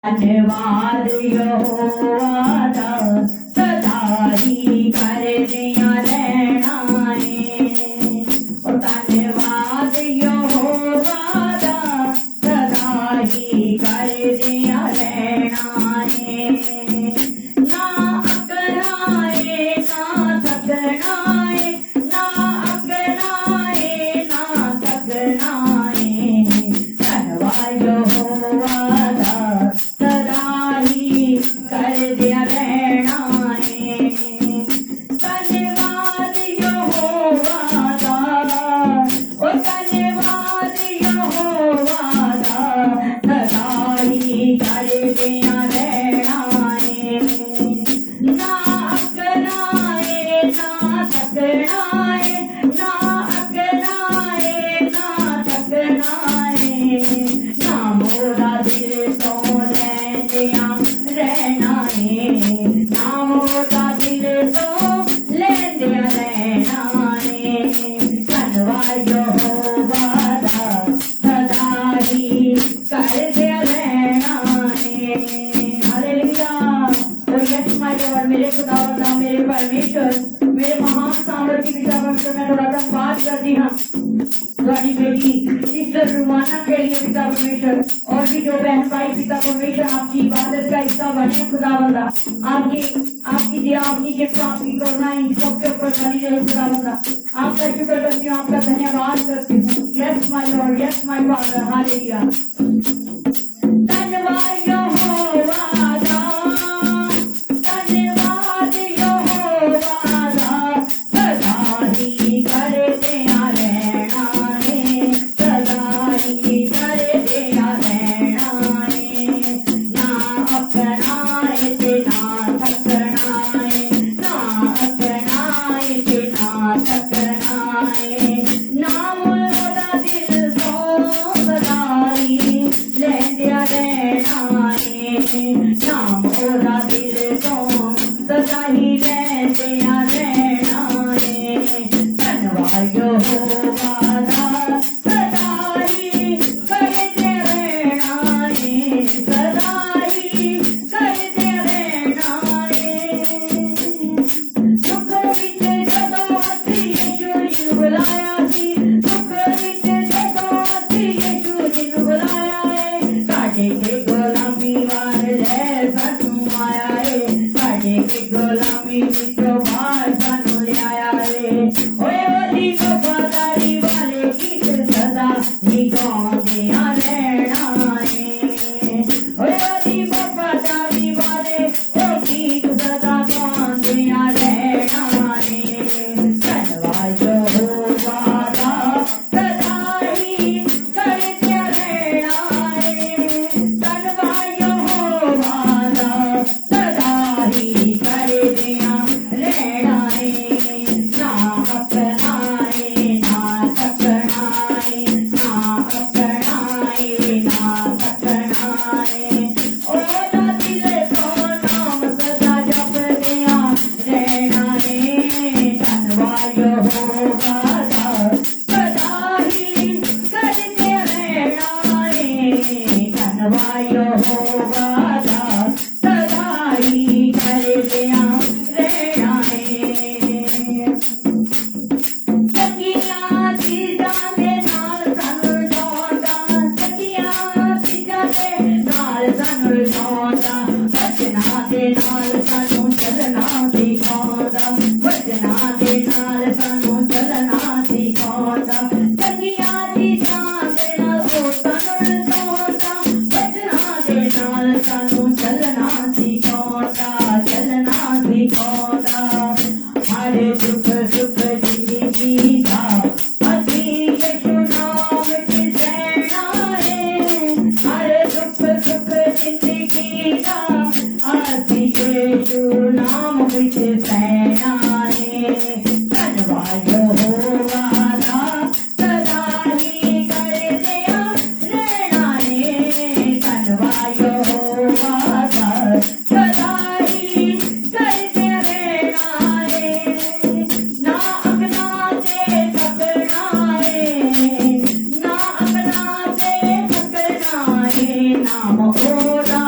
धन्यवाद यहोवा दा सदा ही कर दिया रहना है। और धन्यवाद यहोवा दा सदा ही कर दिया रहना है। ना अकड़ाए ना थकनाए, ना अकड़ाए ना थकनाए। धन्यवाद यहोवा कर दिया रहना है। धन्यवाद यहोवा दा, ओ धन्यवाद यहोवा दा सदा ही कर दिया रहना है। ना अकड़ाए ना थकनाए, ना अकड़ाए ना थकनाए। ना मोरा दिल तो लैंदिया रहना है, ना मोरा दिल तो लैंदिया रहना है। धन्यवाद यहोवा दा सदा ही कर दिया रहना है। हालेलुया। और यस माय गॉड, मेरे खुदावंदा, मेरे परमेश्वर, मेरे महान सामर्थी पिता परमेश्वर, मैं थोड़ा सा बात करती हूँ तुम्हारी बेटी सिस्टर रुमाना के लिए पिता परमेश्वर, और भी जो बहन भाई पिता परमेश्वर आपकी इबादत का हिस्सा बने खुदावंदा। आपकी दया, आपकी कृपा, आपकी करुणा इन सबके ऊपर बनी रहे खुदावंदा। आपका शुक्र करती हूँ, आपका धन्यवाद करती हूँ। Yes my Lord, yes my father. Hallelujah. धन्यवाद यहोवा दा, धन्यवाद यहोवा दा सदा ही कर दिया रहना है, सदा ही कर दिया रहना है। ना अपनाए ते ना थकनाए, ना अपनाए ते ना थकनाए। ना मोरा दिल तो सदा ही लैंदिया रहना है। ना मोरा दिल तो सदा ही लैंदिया रहना है। धन्यवाद यहोवा दा सदा ही कर दिया रहना है, सदा ही कर दिया रहना है। दुख विच जदों असीं यीशु जी नूं बुलाया सी, दुख विच जदों असीं यीशु जी नूं बुलाया है। साडे ते गुलामी वार ले सानू आया है, साडे ते गुलामी विचों बाहर सानू लियाया है। ओए ओदी वफादारी वाले गीत सदा ही गाउंदिया रहना है। ओए ओदी वफादारी वाले ओ गीत सदा गाउंदिया रहना है। धन्यवाद यहोवा दा सदा ही कर दिया रहना है। धन्यवाद यहोवा दा सदा ही कर दिया रहना है। ना अपनाए ना थकनाए, ना अपनाए ना थकनाए। ओदा दिल तो नाम सदा जपदिया रहना है। धन्यवाद यहोवा दा सदा ही कर दिया रहना है। धन्यवाद यहोवा दा सदा ही कर दिया रहना है। सखियां चीज़ां दे नाल सानू जोड़दा, सखियां चीज़ां दे नाल सानू जोड़दा, वचनां दे नाल सानू चलना सिखाउंदा, वचनां दे नाल सानू चलना सिखाउंदा। सखियां चीज़ां दे नाल ओ सानू जोड़दा, वचनां दे नाल सानू चलना सिखाउंदा, चलना सिखाउंदा। हर दुख सुख जिंदगी दा असीं यीशु नाम च सहना है। हर दुख सुख जिंदगी दा असीं यीशु नाम विच सहना है। धन्यवाद यहोवा दा सदा ही कर दिया रहना है। धन्यवाद यहोवा दा सदा ही कर दिया रहना है। ना अपना से थकना है, ना अपना से थकना है। नाम ओदा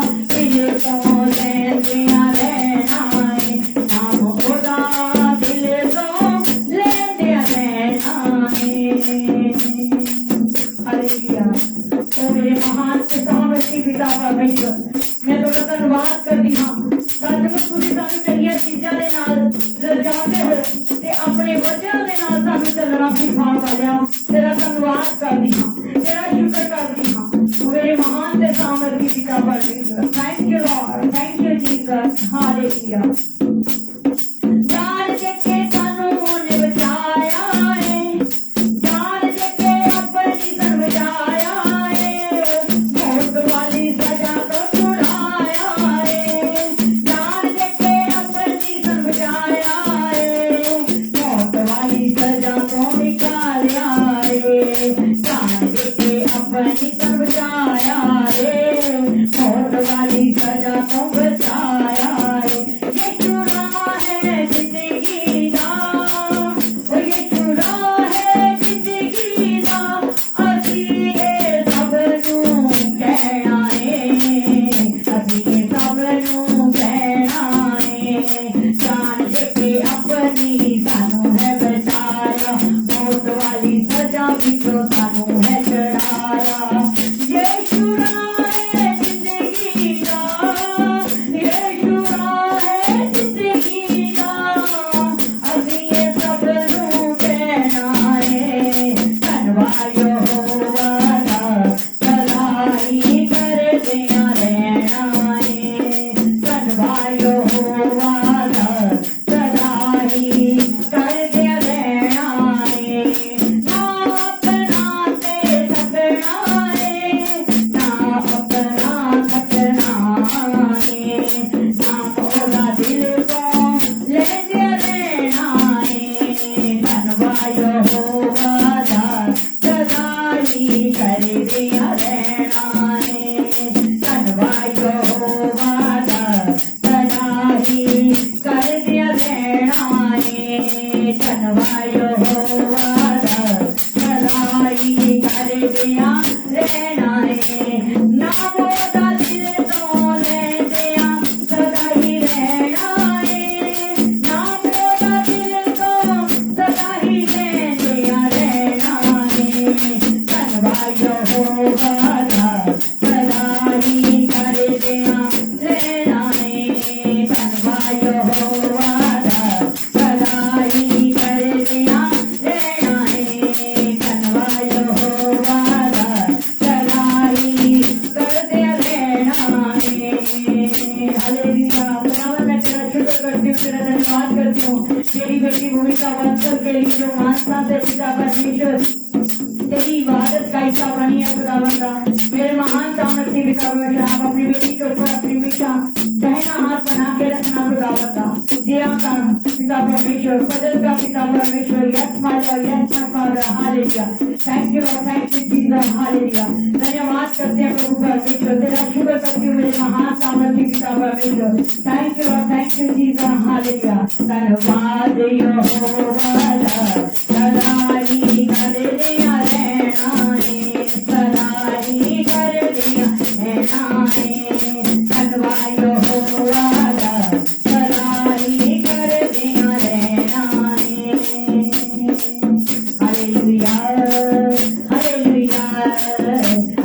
परमेश्वर मैं ਤੁਹਾਡਾ ਧੰਨਵਾਦ ਕਰਦੀ ਹਾਂ ਸੱਚਮੁੱਚ ਤੁਸੀਂ ਸਾਨੂੰ ਚੰਗੀਆਂ ਚੀਜ਼ਾਂ ਦੇ ਨਾਲ ਰਜਾਉਂਦੇ ਹੋ ਤੇ ਆਪਣੇ ਵਚਨਾਂ ਦੇ ਨਾਲ ਸਾਨੂੰ ਚੱਲਣਾ ਸਿਖਾ ਵਾਲਿਆ ਤੇਰਾ ਧੰਨਵਾਦ ਕਰਦੀ ਹਾਂ ਤੇਰਾ ਸ਼ੁਕਰ ਕਰਦੀ ਹਾਂ ਮੇਰੇ ਮਹਾਨ ਤੇ ਸਾਮਰਥੀ ਪਿਤਾ ਪਰਮੇਸ਼ਰ thank you Lord thank you Jesus hallelujah ਜਾਨ ਦੇ ਕੇ ਸਾਨੂੰ ਉਹਨੇ ਬਚਾਇਆ ਏ ਜਾਨ ਦੇ ਕੇ ਆਪਣੀ ਤਨ ਬਚਾਇਆ ਏ ਮੌਤ ਵਾਲੀ ਸਜ਼ਾ ਤੋਂ ਛੁਡਾਇਆ ਏ ਜਾਨ ਦੇ ਕੇ ਆਪਣੀ ਤਨ ਬਚਾਇਆ ਏ ਮੌਤ ਵਾਲੀ ਸਜ਼ਾ ਤੋਂ ਨਿਕਾਲਿਆ ਏ ਜਾਨ ਦੇ ਕੇ ਆਪਣੀ ਤਨ ਬਚਾਇਆ ਏ मौत वाली सजा तो बचाया है ये चुरा है जिंदगी का ये चुरा है जिंदगी का अभी ये सब नू कहना है अभी ये सब नू कहना है जान दे के अपनी सानू है बचाया मौत वाली सजा भी तो सानू है चढ़ाया ये चुरा है जिंदगी का ये चुरा है जिंदगी का अभी ये सब नू कहना है धन्यवाद होवादा सदाई कर दिया रहना है धन्यवाद होवादा सदाई कर दिया रहना है ना अपना ते सकना है ना अपना सकना है ना मोला दिल को ले दिया रहना है धन्यवाद होवादा सदाई कर दिया रहना है धन्यवाद होवादा सदाई कर दिया रहना है धन्यवाद होवादा सदाई कर दिया रहना है ना मोदा दिल तो ले दिया सदा ही रहना है ना मोदा दिल तो सदा ही ले दिया रहना है धन्यवाद होवादा सदाई कर दिया रहना है धन्यवाद होवादा सदाई कर दिया रहना है धन्यवाद होवादा सदाई कर दिया रहना है हालेलुया खुदावन मैं तेरा शुक्र करती हूँ तेरा धन्यवाद करती हूँ तेरी बेटी भूमिका वत्सल के लिए जो मानसा से पिता परमेश्वर तेरी इबादत का हिस्सा बनी है खुदावन का मेरे महान सामर्थ्य पिता परमेश्वर आप अपनी बेटी के ऊपर अपनी हमेशा दाहिना हाथ बना के रखना खुदावन का दिया का पिता परमेश्वर बदल का पिता परमेश्वर yes my Lord yes my father हालेलुया थैंक यू जीसस हालेलुया धन्यवाद करते हैं प्रभु परमेश्वर तेरा शुक्र करती हूँ मेरे महान सामर्थ्य पिता परमेश्वर थैंक यू जीसस हालेलुया धन्यवाद यहोवा सदाई कर दिया रहना है सदाई कर दिया रहना है धन्यवाद यहोवा सदाई कर दिया रहना है हालेलुया हालेलुया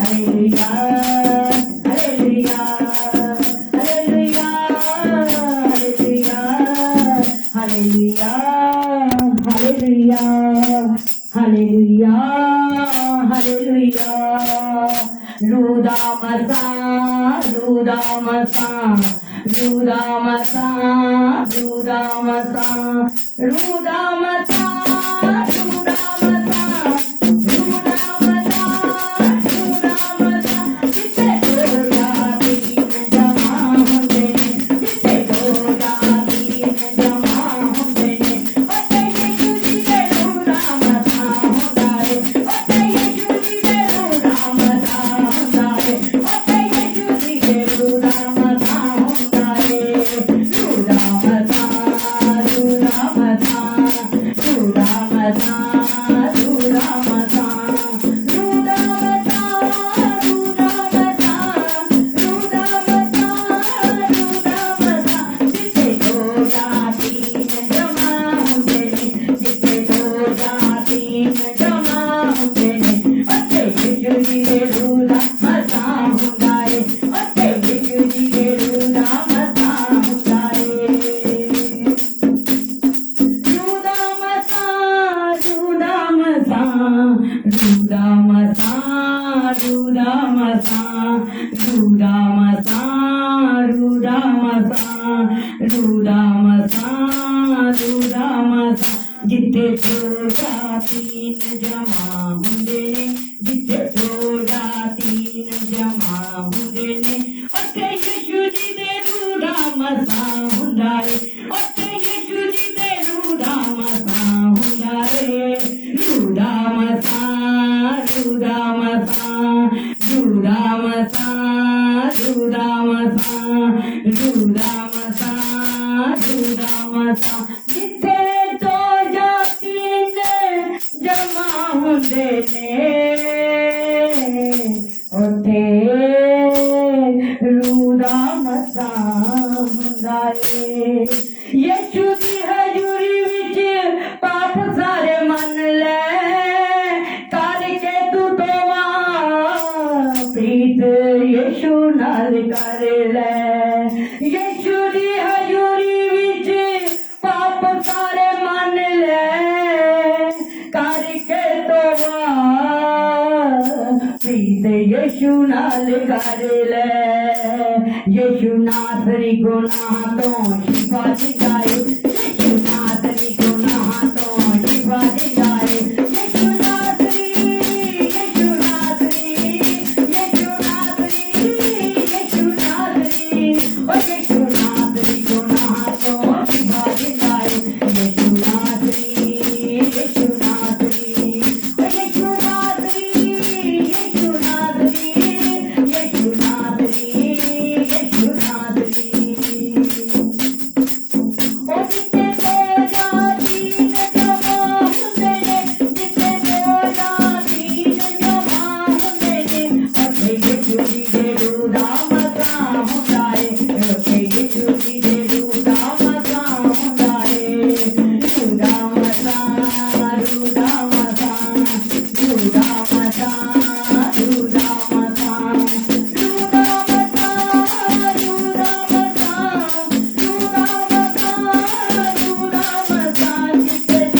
हालेलुया हालेलुया हालेलुया हालेलुया हालेलुया हालेलुया हालेलुया रुदामसा रुदामसा रुदामसा रुदामसा रुदामसा रूदा मसा जिथे दो या तीन जमा हुंदे ने जिथे दो या तीन जमा हुंदे ने उत्थे यीशु जी दे रूदा मसा हुंदा है उत्थे यीशु जी दे रूदा मसा हुंदा है रूदा मसा रूदा मसा रूदा मसा रूदा मसा रूदा मसा रूदा मसा जिथे दो या तीन जमा हुंदे ने उत्थे रूदा मसा हुंदा है यीशु दी हजूरी विच पाप सारे मन ले करके तू तोवा प्रीत यीशु नाल कर ले यीशु दी हजूरी विच पाप सारे मन ले करके तोवा प्रीत यीशु नाल कर ले यीशु नासरी गुनाह तो शिफा दिलाए यीशु नासरी गुनाह तो शिफा दिलाए यीशु नासरी यीशु नासरी यीशु नासरी यीशु नासरी ओ यीशु नासरी गुनाह तो शिफा दिलाए यीशु नासरी यीशु नासरी ओ यीशु नासरी यीशु नासरी यीशु नासरी यीशु नासरी ओ जिथे दो या तीन जमा हुंदे ने जिथे दो या तीन जमा हुंदे ने उत्थे यीशु जी दे रूदा मसा हुंदा है उत्थे यीशु जी दे रूदा मसा हुंदा है रूदा मसा रूदा मसा रूदा मसा रूदा मसा रूदा मसा रूदा मसा रूदा मसा रूदा मसा जिथे दो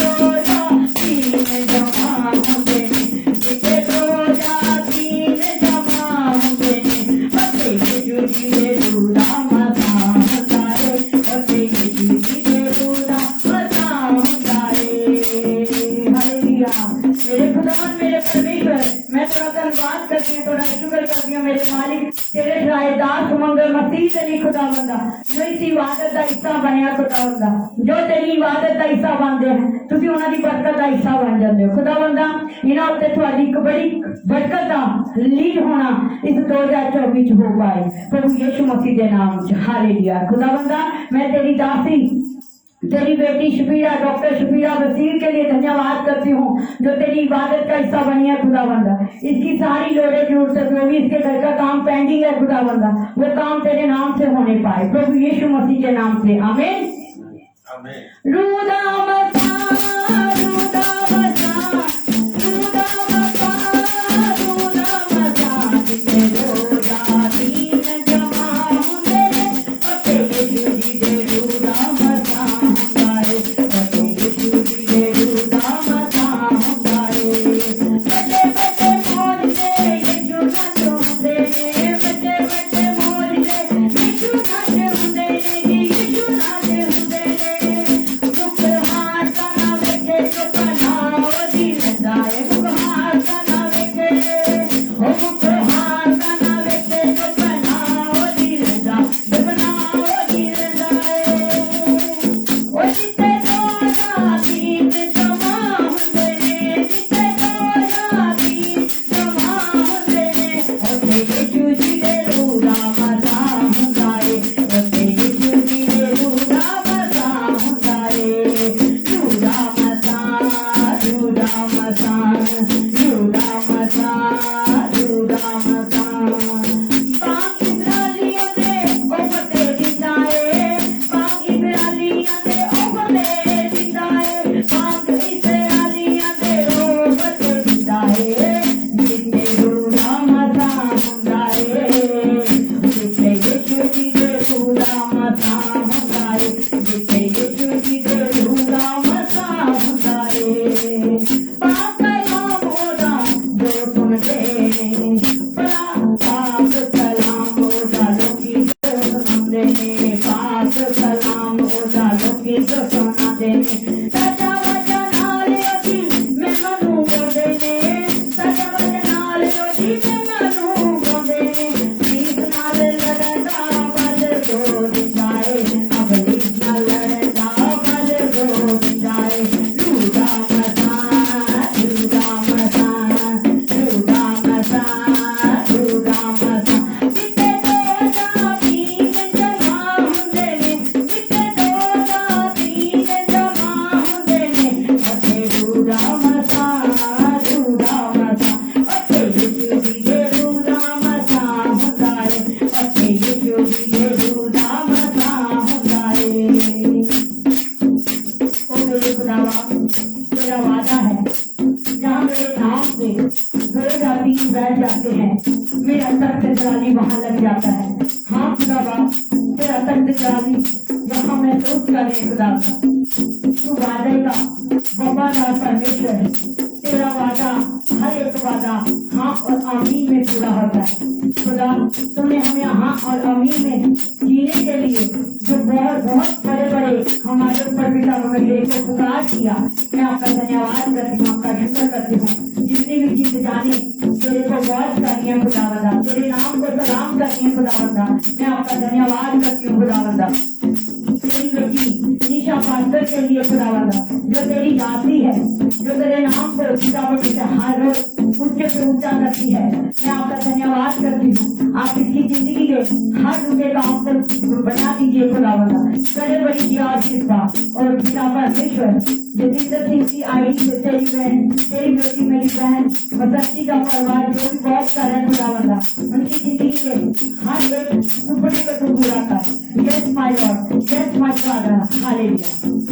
या तीन जमा हुंदे ने जिथे दो या तीन जमा हुंदे ने उत्थे यीशु जी दे रूदा मसा हुंदा है उत्थे यीशु जी दे रूदा मसा हुंदा है हालेलुया मेरे खुदावन मेरे परमेश्वर मैं तेरा धन्यवाद करती हूँ तेरा शुक्र करती हूँ मेरे मालिक तेरे रायदार सुमंदर मसीह तेरी खुदावंदा जो इस इबादत का हिस्सा बनया खुदावंदा जो तेरी इबादत का हिस्सा बनते हैं ਤੁਸੀਂ ਉਹਨਾਂ ਦੀ ਬਰਕਤ ਦਾ ਹਿੱਸਾ ਬਣ ਜਾਂਦੇ ਹੋ ਖੁਦਾਵੰਦਾ ਇਹਨਾਂ ਉੱਤੇ ਤੁਹਾਡੀ ਇੱਕ ਬੜੀ ਬਰਕਤ ਦਾ ਲੀਡ ਹੋਣਾ ਇਸ 2024 ਚ ਹੋ ਪਾਏ ਪ੍ਰਭੂ ਯਿਸੂ ਮਸੀਹ ਦੇ ਨਾਮ ਚ ਹਾਲੇਲੂया खुदावंदा मैं तेरी दासी तेरी बेटी शफीरा डॉक्टर शफीरा वसीर के लिए धन्यवाद करती हूँ जो तेरी इबादत का हिस्सा बनी है खुदावंदा इसकी सारी लोड़े जरूरत जो भी इसके घर का काम पेंडिंग है खुदावंदा वो काम तेरे नाम से होने पाए प्रभु यीशु मसीह के नाम से आमीन आमीन रूदा मसा रूदा मसा रूदा मसा रूदा मसा जिथे दो या तीन जमा हुंदे ने उत्थे यीशु जी दे रूदा मसा हुंदा है उत्थे यीशु जी दे रूदा मसा हुंदा है बड़े बड़े मौज दे यीशु नाच हुंदे ने बड़े बड़े मौज दे यीशु नाच हुंदे ने यीशु नाच हुंदे ने दुख हार का ना वेखे तो पनाव दी लंदा है दुख हार का ना वेखे ओ दुख हार का ना वेखे तो पनाव दी लंदा पनाव दी लंदा है ओ जिथे दो या तीन जमा हुंदे ने जिथे दो या तीन जमा हुंदे ने उत्थे यीशु जी दे रूदा मसा हुंदा है उत्थे यीशु जी दे रूदा मसा हुंदा है रूदा मसा रूदा मसा रूदा मसा रूदा मसा बाग इस्राएलियों दे ओपते दिंदा है बाग इस्राएलियों दे ओपते दिंदा है बाग इस्राएलियों दे ओपते दिंदा है जिथे रूदा मसा हुंदा है जिथे यीशु जी दे रूदा मसा हुंदा है जिथे यीशु जी दे रूदा मसा हुंदा है पाक कलाम होदा जो सुनते ने बड़ा पाक कलाम होदा लोकी जो सुनते ने पाक कलाम यीशु जी के रूदाम सामुदाए। ओ मेरे खुदावा, तेरा वादा है जहाँ मेरे नाम से दो जाति बैठ जाते हैं, मेरा तख्त जलाली वहां लग जाता है। हाँ खुदावा, तेरा तख्त जलाली जहाँ मैं सोच कर खुदा का, तू वादे का वफादार परमेश्वर है। तेरा वादा, हर एक वादा हाँ और आमीन में पूरा होता है। खुदा, तुमने हमें हाँ और आमीन में जीने के लिए जो बहुत बहुत बड़े बड़े हमारे ऊपर पिता मेरे को पुकार किया, मैं आपका धन्यवाद करती हूँ, आपका शुक्र करती हूँ। जितनी भी चीज जाने तेरे को वॉच करनी है खुदावंदा, तेरे नाम को सलाम करनी है खुदावंदा, मैं आपका धन्यवाद करती हूँ खुदावंदा। तेरी बेटी निशा पास्टर के लिए खुदावंदा, जो तेरी दासी है, जो तेरे नाम को खुदावंदा से हर रोज ऊंचे से ऊंचा करती है, मैं आपका धन्यवाद करती हूँ। आप इसकी जिंदगी के हर टूटे काम को बना दीजिए खुदावंदा, करे बड़ी की आशीष का। और पिता परमेश्वर, जतिंदर सिंह की आईडी से तेरी बहन, तेरी बेटी मेरी बहन बसंती का परिवार जो भी बहुत कर रहे खुदावंदा, उनकी जिंदगी के हर एक सुपने को तू पूरा कर। Yes my Lord, yes my father, hallelujah.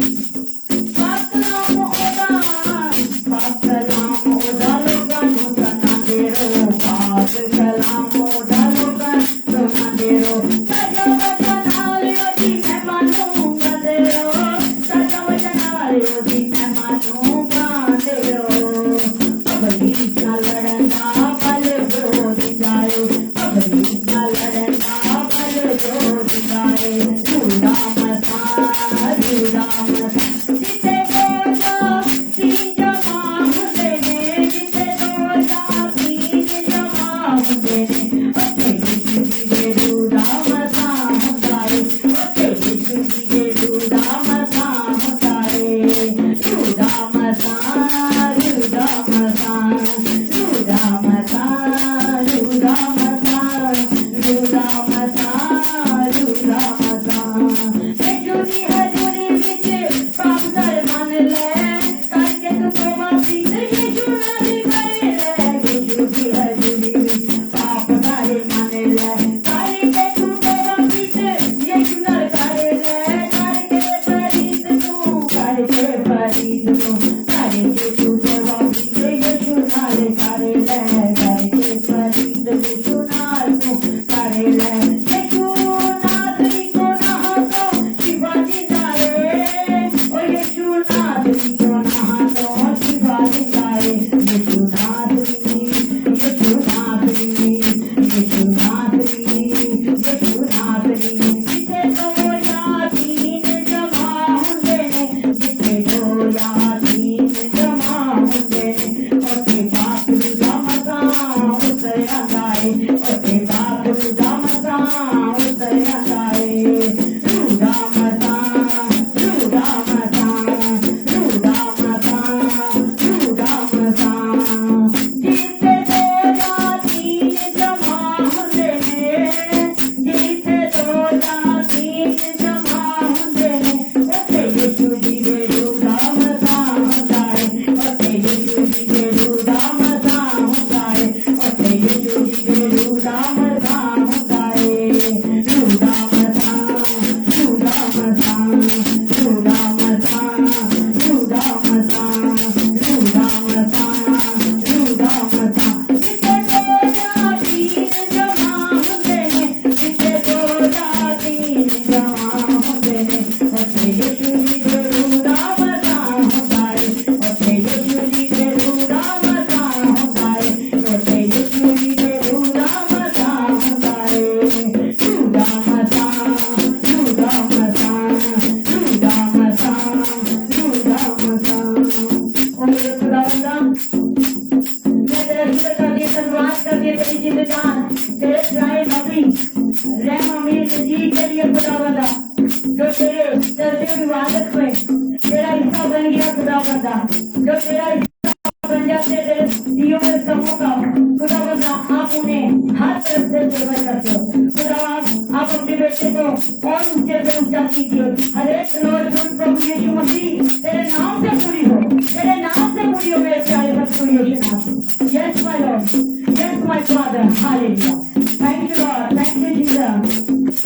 Yes, my Lord. Yes, my Father. Hallelujah. Thank you, Lord. Thank you, Jesus.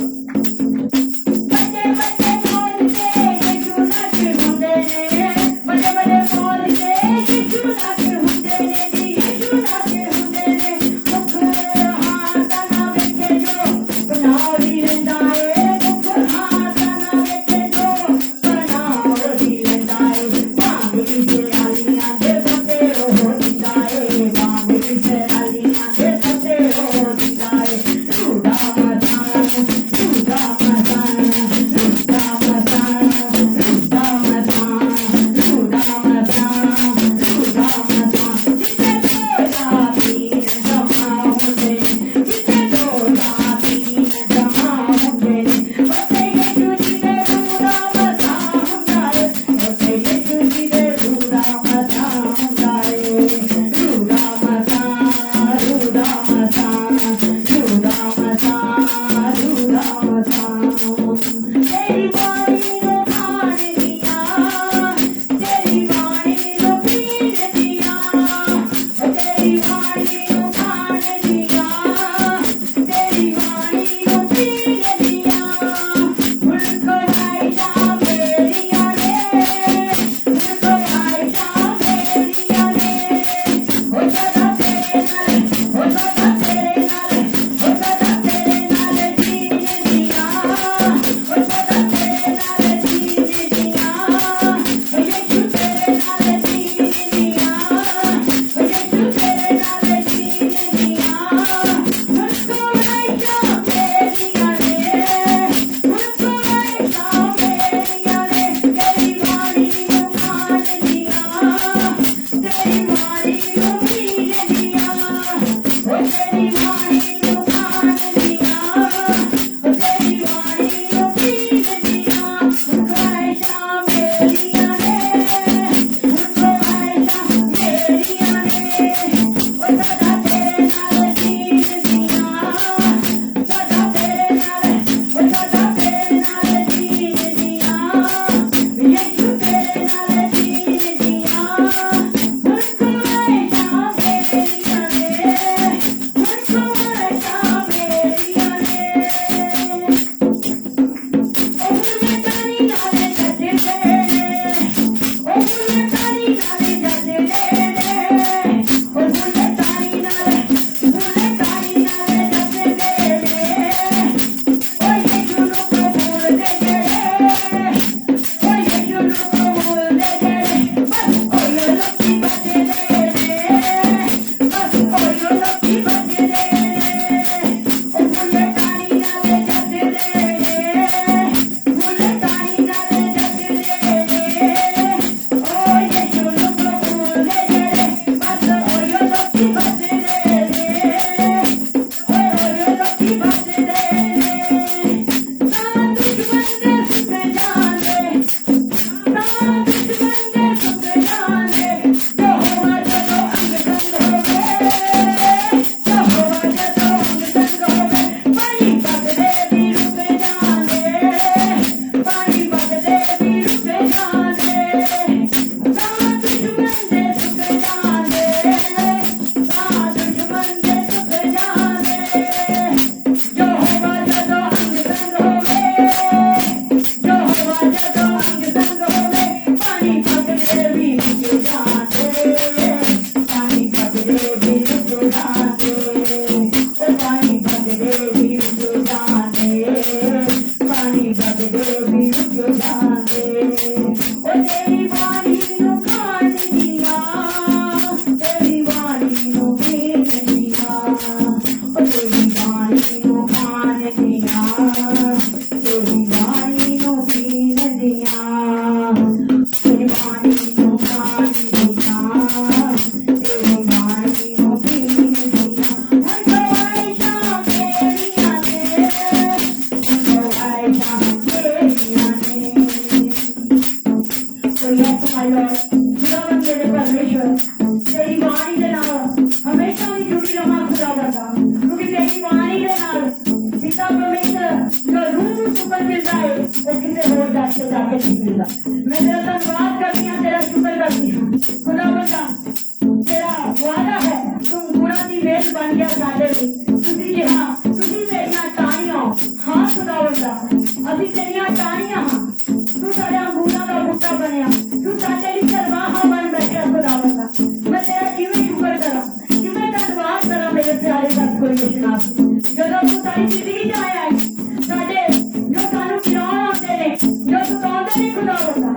हमेशा तेरियां ने। तो यस माय लॉर्ड, खुदावन मेरे परमेश्वर, तेरी वाणी दे नाल हमेशा भी जुड़ी रहा खुदावंदा, क्योंकि तेरी वाणी दे नाल पिता परमेश्वर जो रूह ਨੂੰ सुपर मिलता है वो किसी और जाके जाके नहीं मिलता। मैं तेरा धन्यवाद करती हूँ, तेरा शुक्र करती हूँ खुदावंदा, तेरा वादा है तुम गुणा की वेल बन गया साडे ਲਈ। ਤੁਸੀਂ ਜਿਹਾ ਤੁਸੀਂ ਮੇਰੀਆਂ ਟਾਹਣੀਆਂ ਹਾਂ ਖੁਦਾਵੰਦਾ, ਅਸੀਂ ਤੇਰੀਆਂ ਟਾਹਣੀਆਂ ਹਾਂ। ਤੂੰ ਸਾਡੇ ਅੰਗੂਰਾਂ ਦਾ ਬੂਟਾ ਬਣਿਆ, ਤੂੰ ਸਾਡੇ ਲਈ ਸਰਵਾਹਾ ਬਣ ਬੈਠਿਆ ਖੁਦਾਵੰਦਾ। ਮੈਂ ਤੇਰਾ ਕਿਵੇਂ ਸ਼ੁਕਰ ਕਰਾਂ, ਕਿਵੇਂ ਧੰਨਵਾਦ ਕਰਾਂ ਮੇਰੇ ਪਿਆਰੇ ਸਤਿਗੁਰੂ ਯਿਸੂ ਨਾਥ। ਜਦੋਂ ਤੂੰ ਸਾਡੀ ਜ਼ਿੰਦਗੀ 'ਚ ਆਇਆ ਹੈ, ਸਾਡੇ ਜੋ ਸਾਨੂੰ ਖਿਲਾਉਣ ਆਉਂਦੇ ਨੇ, ਜੋ ਸਤਾਉਂਦੇ ਨੇ ਖੁਦਾਵੰਦਾ,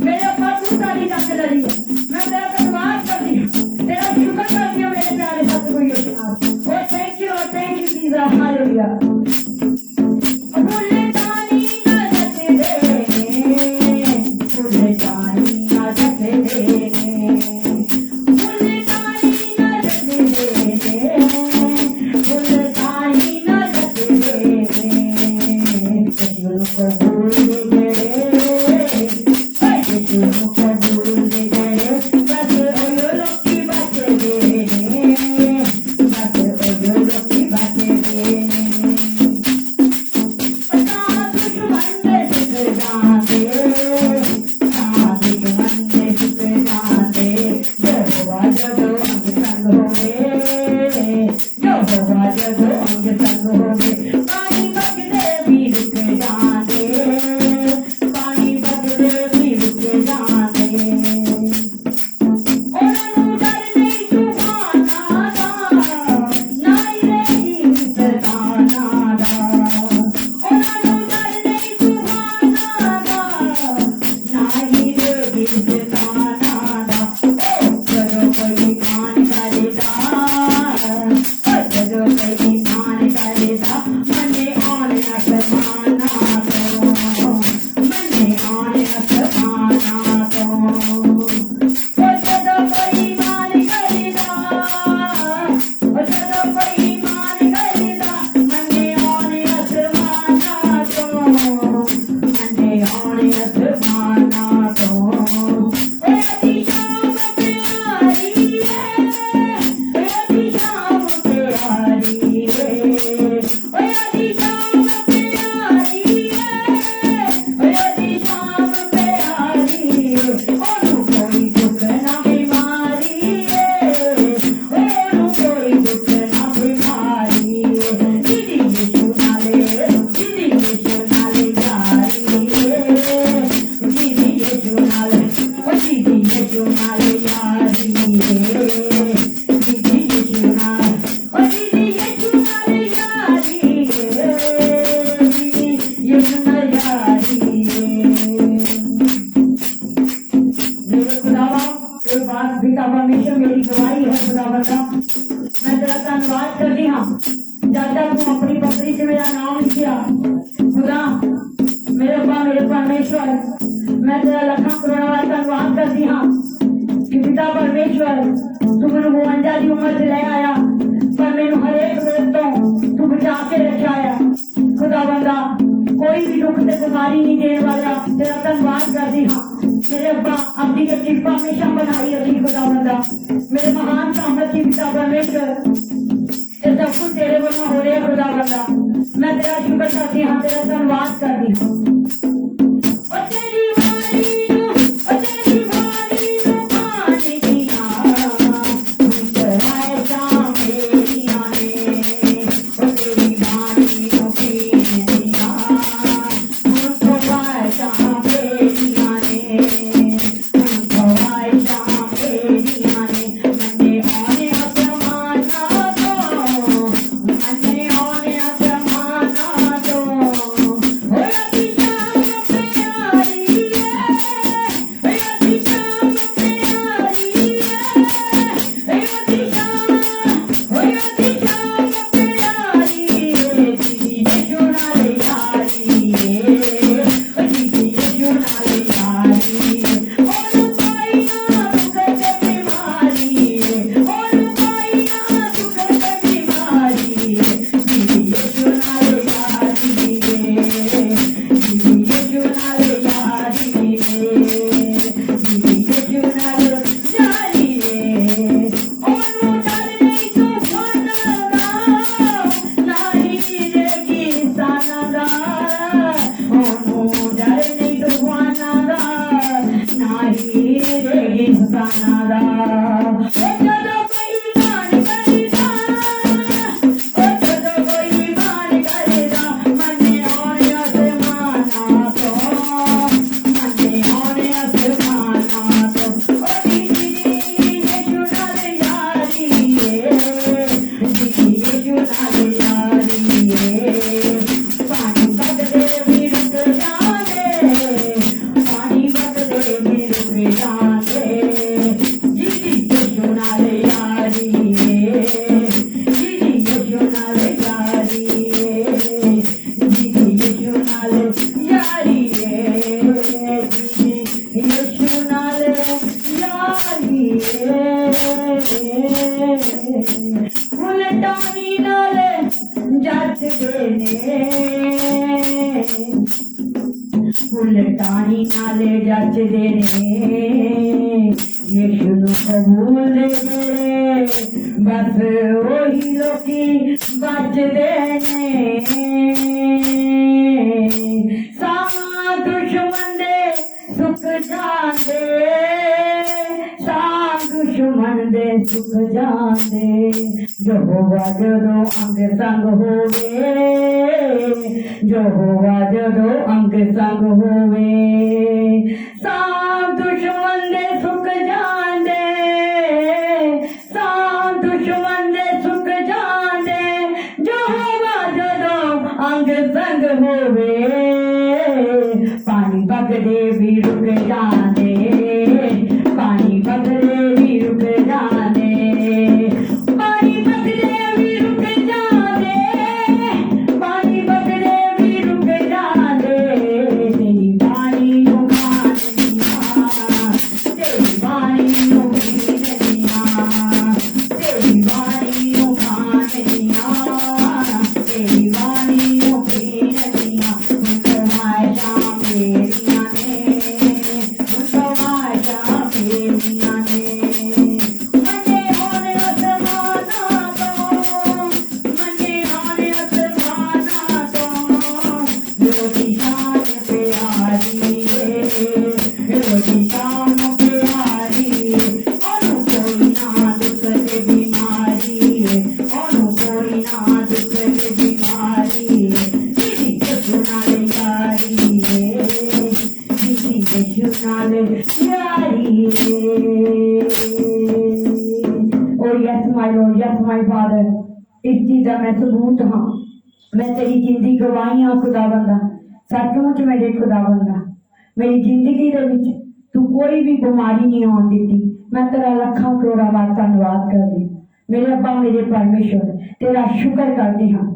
ਮੇਰੇ ਅੱਪਾ ਤੂੰ ਸਾਡੀ ਟੱਕ ਲੜੀ ਹੈ। ਮੈਂ ਤੇਰਾ ਧੰਨਵਾਦ ਕਰਦੀ ਹਾਂ, तेरा शुक्र करती हूँ मेरे प्यारे सतगुरु यीशु नाथ। ओ थैंक यू जीसस, हालेलुया। फूल तानी ना ढक देने, फूल तानी ना ढक देने, फूल तानी ना ढक देने, फूल तानी ना ढक देने। यीशु को भूल गए, यीशु को भूल गए, बस ओयो लोकी बातें देने, बस ओयो लोकी बातें देने। दुश्मन ने झुक जाते, दुश्मन ने झुक जाते, यहोवा जो अंग संग होवे, यहोवा जो अंग संग होवे। पानी बगदे भी रुक जाते, पानी बगदे भी रुक जाते। ਉਹਨਾਂ ਨੂੰ ਡਰ ਨਹੀਂ ਤੂਫਾਨਾਂ ਦਾ, ਨਾ ਹੀ ਰਹੀ ਸਤਾਨਾ ਦਾ। ਉਹਨਾਂ ਨੂੰ ਡਰ ਨਹੀਂ ਤੂਫਾਨਾਂ ਦਾ, ਨਾ ਹੀ ਰਹੀ ਸਤਾਨਾ ਦਾ। ਜਦੋਂ ਕੋਈ ਮਾਨ ਕਰਦਾ, ਜਦੋਂ ਕੋਈ ਮਾਨ ਕਰਦਾ, ਮੰਨੇ ਆਉਣ ਅਸਮਾਨਾਂ ਤੋਂ, ਮੰਨੇ ਆਉਣ ਅਸਮਾਨਾਂ ਤੋਂ। ਜਦੋਂ ਕੋਈ ਮਾਨ ਕਰਦਾ, ਜਦੋਂ ਕੋਈ ਮਾਨ ਕਰਦਾ, ਮੰਨੇ ਆਉਣ ਅਸਮਾਨਾਂ ਤੋਂ, ਮੰਨੇ ਆਉਣ ਅਸਮਾਨਾਂ ਤੋਂ। ਓਏ ਅੱਧੀ ਸ਼ਾਮ ਪਿਆਰੀ ਏ, ਓਏ ਅੱਧੀ ਸ਼ਾਮ ਪਿਆਰੀ ਏ, ਓਏ ਅੱਧੀ ਸ਼ਾਮ ਪਿਆਰੀ ਏ, ਓਏ ਅੱਧੀ ਸ਼ਾਮ ਪਿਆਰੀ ਏ। ਉਹਨੂੰ ਕੋਈ ਦੁੱਖ ਨਾ ਬਿਮਾਰੀ ਏ, ਉਹਨੂੰ ਕੋਈ ਦੁੱਖ ਨਾ ਬਿਮਾਰੀ ਏ। ਦੀਦੀ ਯਿਸੂ ਨਾਲੇ, ਦੀਦੀ ਯਿਸੂ ਨਾਲੇ ਯਾਰੀ ਏ, ਦੀਦੀ ਯਿਸੂ ਨਾਲੇ, ਓ ਦੀਦੀ ਯਿਸੂ ਨਾਲੇ ਯਾਰੀ ਏ, ਦੀਦੀ ਯਿਸੂ ਨਾਲ, ਓ ਦੀਦੀ ਯਿਸੂ ਨਾਲੇ ਯਾਰੀ ਏ, ਦੀਦੀ ਯਿਸੂ ਨਾਲ ਯਾਰੀ ਏ। मेरे खुदावा, कोई बात पिता परमेश्वर मेरी गवाही है खुदावंदा, मैं तेरा धन्यवाद करती हाँ। जब तक तू अपनी पत्री से मेरा नाम लिखिया खुदा, मेरे अब्बा मेरे परमेश्वर, मैं तेरा लखा करोड़ा वाला धन्यवाद करती हाँ कि पिता परमेश्वर तू मैनू 52 की उम्र से ले आया, पर मैनू हरेक रोग तो तू बचा के रखा है खुदावंदा। कोई भी दुख से बीमारी नहीं देने वाला, तेरा धन्यवाद करती हाँ। मेरे अब्बा अपनी जो कृपा हमेशा बनाई रखी खुदावंदा, मेरे महान सामर्थ्य पिता परमेश्वर, ये सब कुछ तेरे वजह हो रहा खुदावंदा। मैं तेरा शुक्र करती हाँ, तेरा धन्यवाद करती हूँ। ओ तेरी वाणी नू, ओ तेरी वाणी नू पानी दिया, मुस्कुराए शाम मेरियां ने, ओ तेरी वाणी नू पीने दिया, मुस्कुराए शाम मेरियां ने, मुस्कुराए शाम मेरियां ने। मन्ने आने आसमाना तो, मन्ने आने आसमाना तो, ओ अभी शाम ਮਾਨਾ ਦਾ ਉਹ ਜਦੋਂ ਕੋਈ ਮਾਨ ਕਰਦਾ ਉਹ ਜਦੋਂ ਕੋਈ ਮਾਨ ਕਰਦਾ ਮੰਨੇ ਆਉਣੇ ਅਸਮਾਨਾਂ ਤੋਂ ਮੰਨੇ ਆਉਣੇ ਅਸਮਾਨਾਂ ਤੋਂ ਉਹ ਦੀਦੀ ਯਿਸੂ ਨਾਲ ਯਾਰੀ ਏ ਦੀਦੀ ਯਿਸੂ ਨਾਲ ਯਾਰੀ ਏ ਪਾਣੀ ਬਦਲੇ ਵੀ ਰੁਕ ਜਾਂਦੇ ਪਾਣੀ ਬਦਲੇ ਵੀ ਰੁਕ ਜਾਂਦੇ ਦੀਦੀ ਯਿਸੂ ਨਾਲ ਯਾਰੀ ਏ ਦੀਦੀ ਯਿਸੂ ਨਾਲ ਯਾਰੀ ਏ ਦੀਦੀ ਯਿਸੂ ਨਾਲ ਯਾਰੀ ਏ ਦੀਦੀ ਯਿਸੂ ਨਾਲ ਯਾਰੀ ਏ ਉਲਟਾਣੀ ਨਾਲ ਜੱਜਦੇ ਨੇ ਉਲਟਾਣੀ ਨਾਲ ਜੱਜਦੇ ਨੇ ਯਿਸੂ ਨੂੰ ਕਬੂਲ ਜਿਹੜੇ ਬਸ ਉਹੀ ਲੋਕੀ ਬਚਦੇ ਨੇ ਸਾਂ ਦੁਸ਼ਮਣ ਦੇ ਸੁੱਕ ਜਾਂਦੇ ਸਾਂ ਦੁਸ਼ਮਣ ਦੇ ਸੁੱਕ ਜਾਂਦੇ ਯਹੋਵਾ ਜਦੋਂ ਅੰਗ ਸੰਗ ਹੋਵੇ ਯਹੋਵਾ ਜਦੋਂ ਅੰਗ ਸੰਗ ਹੋਵੇ ਸਾਂ ਦੁਸ਼ਮਣ ਦੇ ਸੁੱਕ ਜਾਂਦੇ ਸਾਂ ਦੁਸ਼ਮਣ ਦੇ ਸੁੱਕ ਜਾਂਦੇ ਯਹੋਵਾ ਜਦੋਂ ਅੰਗ ਸੰਗ ਹੋਵੇ ਪਾਣੀ ਵਗਦੇ ਵੀ ਰੁਕ ਜਾਂਦੇ ਪਾਣੀ ਵਗਦੇ ਵੀ ਰੁਕ ਜਾਂਦੇ ਪਾਣੀ ਵਗਦੇ ਵੀ ਰੁਕ ਜਾਂਦੇ ਪਾਣੀ ਵਗਦੇ ਵੀ ਰੁਕ ਜਾਂਦੇ ਤੇਰੀ ਬਾਣੀ ਨੂੰ ਮਾਨਨੀਆਂ ਤੇਰੀ ਬਾਣੀ ਨੂੰ ਪੀਣੀਆਂ ਤੇਰੀ ਬਾਣੀ ਨੂੰ ਮਾਨਨੀਆਂ ਤੇਰੀ ਬਾਣੀ ਨੂੰ ਪੀਣੀਆਂ ਮੁਕਮਾਸ਼ਾ ਮੇਰੀਆਂ ਨੇ ਮੁਕਮਾਸ਼ਾ ਮੇਰੀਆਂ ਨੇ ਮੰਨੇ ਹੋਣੇ ਅਸਮਾਨਾਂ ਤੋਂ ਮੰਨੇ ਹੋਣੇ ਅਸਮਾਨਾਂ ਤੋਂ ਰੋਟੀ ਸ਼ਾਮ ਪਿਆਰੀ ਏ ਰੋਟੀ ਸ਼ਾਮ ਪਿਆਰੀ ਉਹਨੂੰ ਕੋਈ ਨਾ ਦੁੱਖ ਤੇ ਬਿਮਾਰੀ ਏ ਉਹਨੂੰ ਕੋਈ ਨਾ ਦੁੱਖ ਤੇ ਬਿਮਾਰੀ ਏ ਦੀਦੀ ਯਿਸੂ ਨਾਲ ਯਾਰੀ ਏ ਦੀਦੀ ਯਿਸੂ ਨਾਲ ਯਾਰੀ ਏ Oh yes my father इस चीज का मैं सबूत हाँ मैं तेरी जिंदगी गवाही हाँ खुदावंदा सचमुच मेरे खुदावंदा मेरी जिंदगी दे विच तू कोई भी बीमारी नहीं आने देती मैं तेरा लखा करोड़ा बार धन्यवाद करदी मेरे अब्बा मेरे परमेश्वर तेरा शुक्र करदी हाँ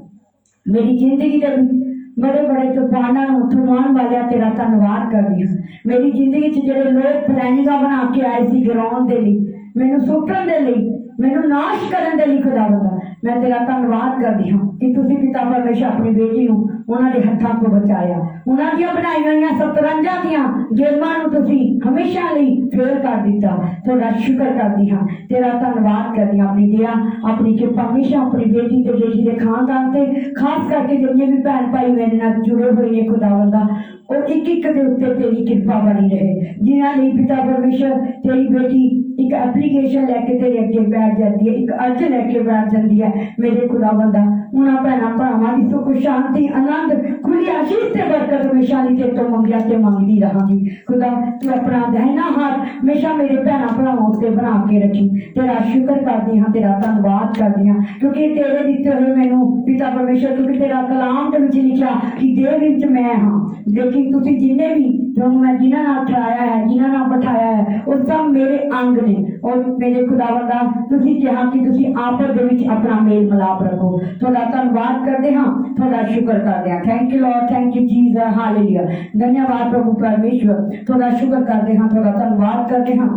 मेरी जिंदगी दे विच बड़े बड़े तूफाना उठवाण वाले तेरा धन्यवाद करदी हाँ मेरी जिंदगी च जेडे लोग प्लानिंगा बना के आए सी गिराउण दे लई मैनू सुटण दे लई मैनू नाश करन दे लई खुदावंदा मैं तेरा धन्यवाद करदी हाँ कि तुसीं पिता परमेश्वर अपनी बेटी नूं उन्हां दे हत्थां तो बचाया उन्हां ਦੀਆਂ ਬਣਾਈਆਂ ਹੋਈਆਂ 57 ਦੀਆਂ ਜੇਲ੍ਹਾਂ ਨੂੰ ਤੁਸੀਂ ਹਮੇਸ਼ਾ ਲਈ ਫੇਲ ਕਰ ਦਿੱਤਾ ਤੁਹਾਡਾ ਸ਼ੁਕਰ ਕਰਦੀ ਹਾਂ ਤੇਰਾ ਧੰਨਵਾਦ ਕਰਦੀ ਹਾਂ ਆਪਣੀ ਦਇਆ ਆਪਣੀ ਕਿਰਪਾ ਹਮੇਸ਼ਾ ਆਪਣੀ ਬੇਟੀ ਤੇ ਬੇਟੀ ਦੇ ਖਾਨਦਾਨ ਤੇ ਖਾਸ ਕਰਕੇ ਜਿੰਨੇ ਵੀ ਭੈਣ ਭਾਈ ਮੇਰੇ ਨਾਲ ਜੁੜੇ ਹੋਏ ਨੇ ਖੁਦਾਵੰਦਾ ਉਹ ਇੱਕ ਇੱਕ ਦੇ ਉੱਤੇ ਤੇਰੀ ਕਿਰਪਾ ਬਣੀ ਰਹੇ ਜਿਨ੍ਹਾਂ ਲਈ ਪਿਤਾ ਪਰਮੇਸ਼ਰ ਤੇਰੀ ਬੇਟੀ एक एप्लीकेशन लैके तेरे अगे बैठ जाती है एक अर्ज लैके बैठ जाती है मेरे खुदावंदा उन्होंने भैन भरावां की सुख शांति आनंद खुली आशीष से बरकत हमेशा ही तेरे तो मंगिया ते मंगती रहांगी खुदा तू अपना दाहिना हाथ हमेशा मेरे भैन भरावां उत्ते बना के रखी तेरा शुक्र करदी हां तेरा धन्यवाद करदी हां क्योंकि तेरे दिते हुए मैनू पिता परमेश्वर क्योंकि तेरा कलाम दे विच लिखिया कि देह विच मैं हां लेकिन तुसीं जिन्ने भी तुहानूं मैं जिन्हां नाल ठहराया है जिन्हां नाल बिठाया है वो सब मेरे अंग ने और मेरे खुदावंदा तुसीं कहा कि तुसीं आपस दे विच अपना मेल मिलाप रखो तुहाडा धन्नवाद करदे हां तुहाडा शुक्र करदे हां thank you Lord thank you Jesus हालेलुया धन्यवाद प्रभु परमेश्वर तुहाडा शुक्र करदे हां तुहाडा धन्नवाद करदे हां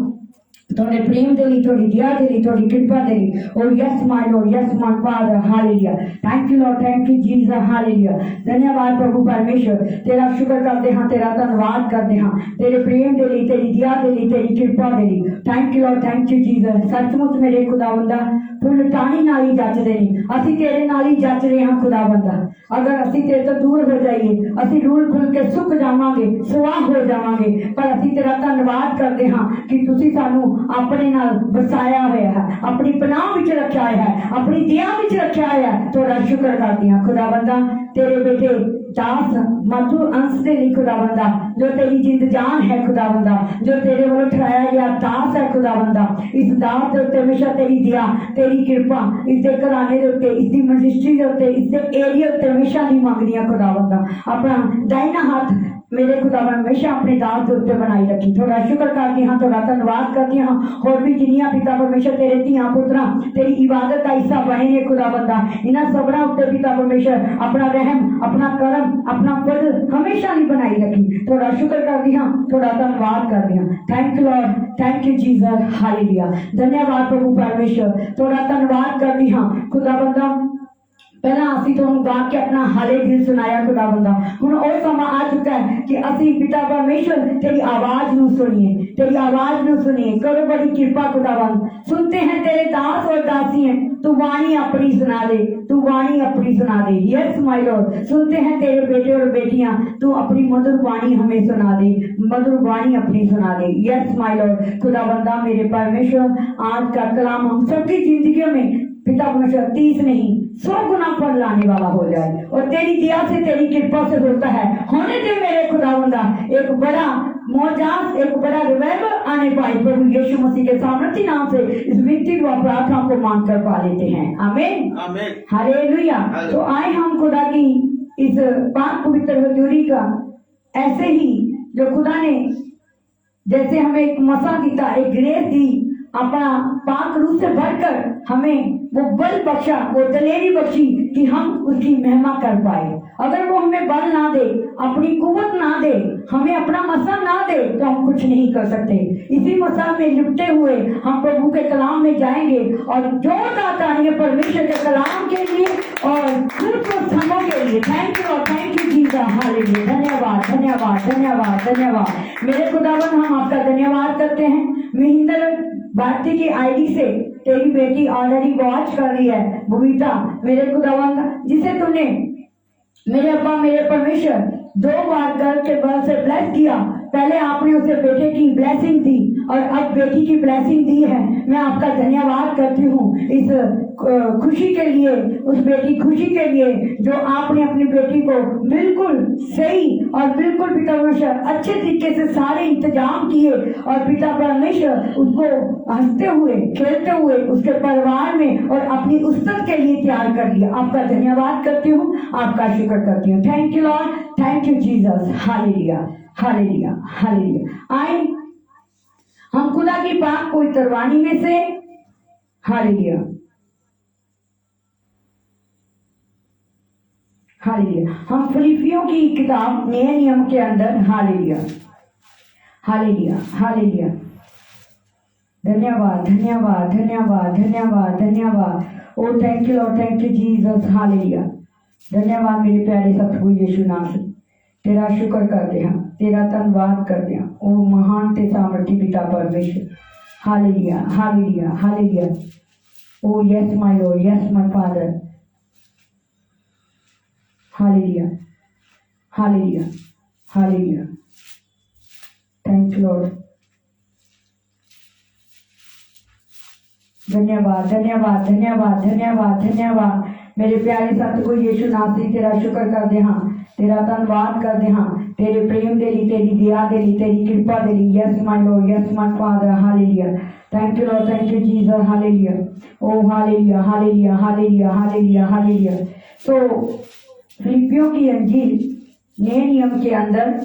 थोड़े प्रेम दे लिए थोड़ी दया दे लिए थोड़ी कृपा दे ली और yes my Lord yes my father हालेलुया thank you Lord thank you Jesus हालेलुया धन्यवाद प्रभु परमेश्वर तेरा शुक्र करते हां तेरा धन्यवाद करते हां तेरे प्रेम दे लिए तेरी दया दे लिए तेरी कृपा दे ली thank you Lord thank you Jesus सचमुच मेरे खुदावंदा तू फुल टाणी नाल ही जचदे ने। असीं तेरे नाल ही जच रहे हां खुदावंदा। अगर असीं तेरे तो दूर हो जाइए असीं रूल खुल के सुक जावांगे, सुआह हो जावांगे। पर असीं तेरा धन्नवाद करदे हां कि तुसीं सानू अपने नाल वसाया होया है, अपनी पनाह विच रखिया होया है, अपनी दया विच रखिया होया है। तुहाडा शुक्र करदी हां खुदावंदा तेरे बेटे दास मधु अंश दे लिए खुदावंदा, जो तेरी जिंद जान है खुदावंदा, जो तेरे वालों ठहराया गया दास है खुदावंदा। इस दास के उत्ते हमेशा तेरी दया, तेरी कृपा इसके घराने के उत्ते, इसकी मिनिस्ट्री के उत्ते, इसके एरिया उत्ते हमेशा नहीं मंगदियां खुदावंदा। अपना दाहिना हाथ मेरे खुदावन हमेशा अपने दास के उत्ते बनाई रखी। थोड़ा शुक्र करती हाँ, थोड़ा धन्यवाद करती हाँ। होर भी जिन्नियां पिता परमेश्वर तेरे धियां पुत्रां तेरी इबादत का हिस्सा बने ने खुदावंदा, इन्हां सबना उत्ते पिता परमेश्वर अपना रहम, अपना करम, अपना फजल हमेशा नहीं बनाई रखी। थोड़ा शुक्र करती हाँ, थोड़ा धन्यवाद करती हाँ। Thank you Lord, thank you Jesus, हालेलुया। धन्यवाद प्रभु परमेश्वर, थोड़ा धन्यवाद करती हाँ खुदावंदा। पहला असी तुहानू गा के अपना हाले दिल सुनाया खुदावंदा। हुण ओ समा आ चुका है कि असी पिता परमेश्वर तेरी आवाज नू सुनिए, तेरी आवाज नू सुनिए। करो बड़ी कृपा खुदावंद, सुनते हैं तेरे दास और दासी हैं, तू वाणी अपनी सुना दे, तू वाणी अपनी सुना दे। यस माय लॉर्ड, सुनते हैं तेरे बेटे और बेटियां, तू अपनी मधुर वाणी हमें सुना दे, मधुर वाणी अपनी सुना दे। यस माय लॉर्ड खुदावंदा मेरे परमेश्वर, आज का कलाम हम सबकी जिंदगियों में पिता परमेश्वर 30 नहीं 100 गुना फल लाने वाला हो जाए, और तेरी दया से तेरी कृपा से होता है। होने दे मेरे खुदावंदा एक बड़ा मौजाज, एक बड़ा रिवाइवल आने पाए प्रभु यीशु मसीह के सामर्थ्य नाम से इस विनती व प्रार्थना को मांग कर पा लेते हैं। आमीन, आमीन, हालेलुया। तो आए हम खुदा की इस पाक पवित्र हजूरी का ऐसे ही जो खुदा ने जैसे हमें एक मसा दिता, एक ग्रेस दी, अपना पाक रूह से भरकर हमें वो बल बख्शा, वो दलेरी बख्शी कि हम उसकी महिमा कर पाए। अगर वो हमें बल ना दे, अपनी कुव्वत ना दे, हमें अपना मसा ना दे, तो हम कुछ नहीं कर सकते। इसी मसा में लिपटे हुए हम प्रभु के कलाम में जाएंगे और जोरदार तालियां परमेश्वर के कलाम के लिए और कुछ समों के लिए। थैंक यू और थैंक यू जीसस, हालेलुया। धन्यवाद, धन्यवाद, धन्यवाद, धन्यवाद मेरे खुदावन, हम आपका धन्यवाद करते हैं। महेंद्र भारती की आईडी से तेरी बेटी ऑलरेडी वॉच कर रही है बबीता, मेरे खुदावंद, जिसे तूने मेरे अब्बा मेरे परमेश्वर 2 बार गर्भ के बल से ब्लेस किया। पहले आपने उसे बेटे की ब्लेसिंग दी और अब बेटी की ब्लेसिंग दी है। मैं आपका धन्यवाद करती हूँ इस खुशी के लिए, उस बेटी खुशी के लिए जो आपने अपनी बेटी को बिल्कुल सही और बिल्कुल पिता परमेश्वर अच्छे तरीके से सारे इंतजाम किए, और पिता परमेश्वर उसको हंसते हुए खेलते हुए उसके परिवार में और अपनी उस्तत के लिए तैयार कर लिया। आपका धन्यवाद करती हूँ, आपका शुक्र करती हूँ। Thank you Lord, thank you Jesus, hallelujah, हालेलुया, हालेलुया। आए हम खुदा की पाक पवित्र वाणी में से, हालेलुया, हालेलुया, हम फिलिपियों की किताब नए नियम के अंदर, हालेलुया, हालेलुया, हालेलुया। धन्यवाद, धन्यवाद, धन्यवाद, धन्यवाद, धन्यवाद। Oh thank you Lord, thank you Jesus, हालेलुया। धन्यवाद मेरे प्यारे सतगुरु यीशु नासरी, तेरा शुक्र करते हैं, तेरा धन्यवाद करते हैं। ओ महान ते सामर्थी पिता परमेश्वर, हालेलुया, हालेलुया, hallelujah. O yes my Lord, yes my father, hallelujah, हालेलुया, हालेलुया। थैंक यू लॉर्ड, धन्यवाद, धन्यवाद, धन्यवाद, धन्यवाद, धन्यवाद मेरे प्यारे सतगुरु यीशु नासरी, तेरा शुक्र करते हाँ, तेरा धन्यवाद करते हाँ, तेरे प्रेम दे ली, तेरी दया दे ली, तेरी कृपा दे ली। Yes my Lord, yes my father, हालेलुया। Thank you Lord, thank you Jesus, हालेलुया। ओ हालेलुया, हालेलुया, हालेलुया, हालेलुया, हालेलुया। तो फिलिपियों की अंजील नए नियम के अंदर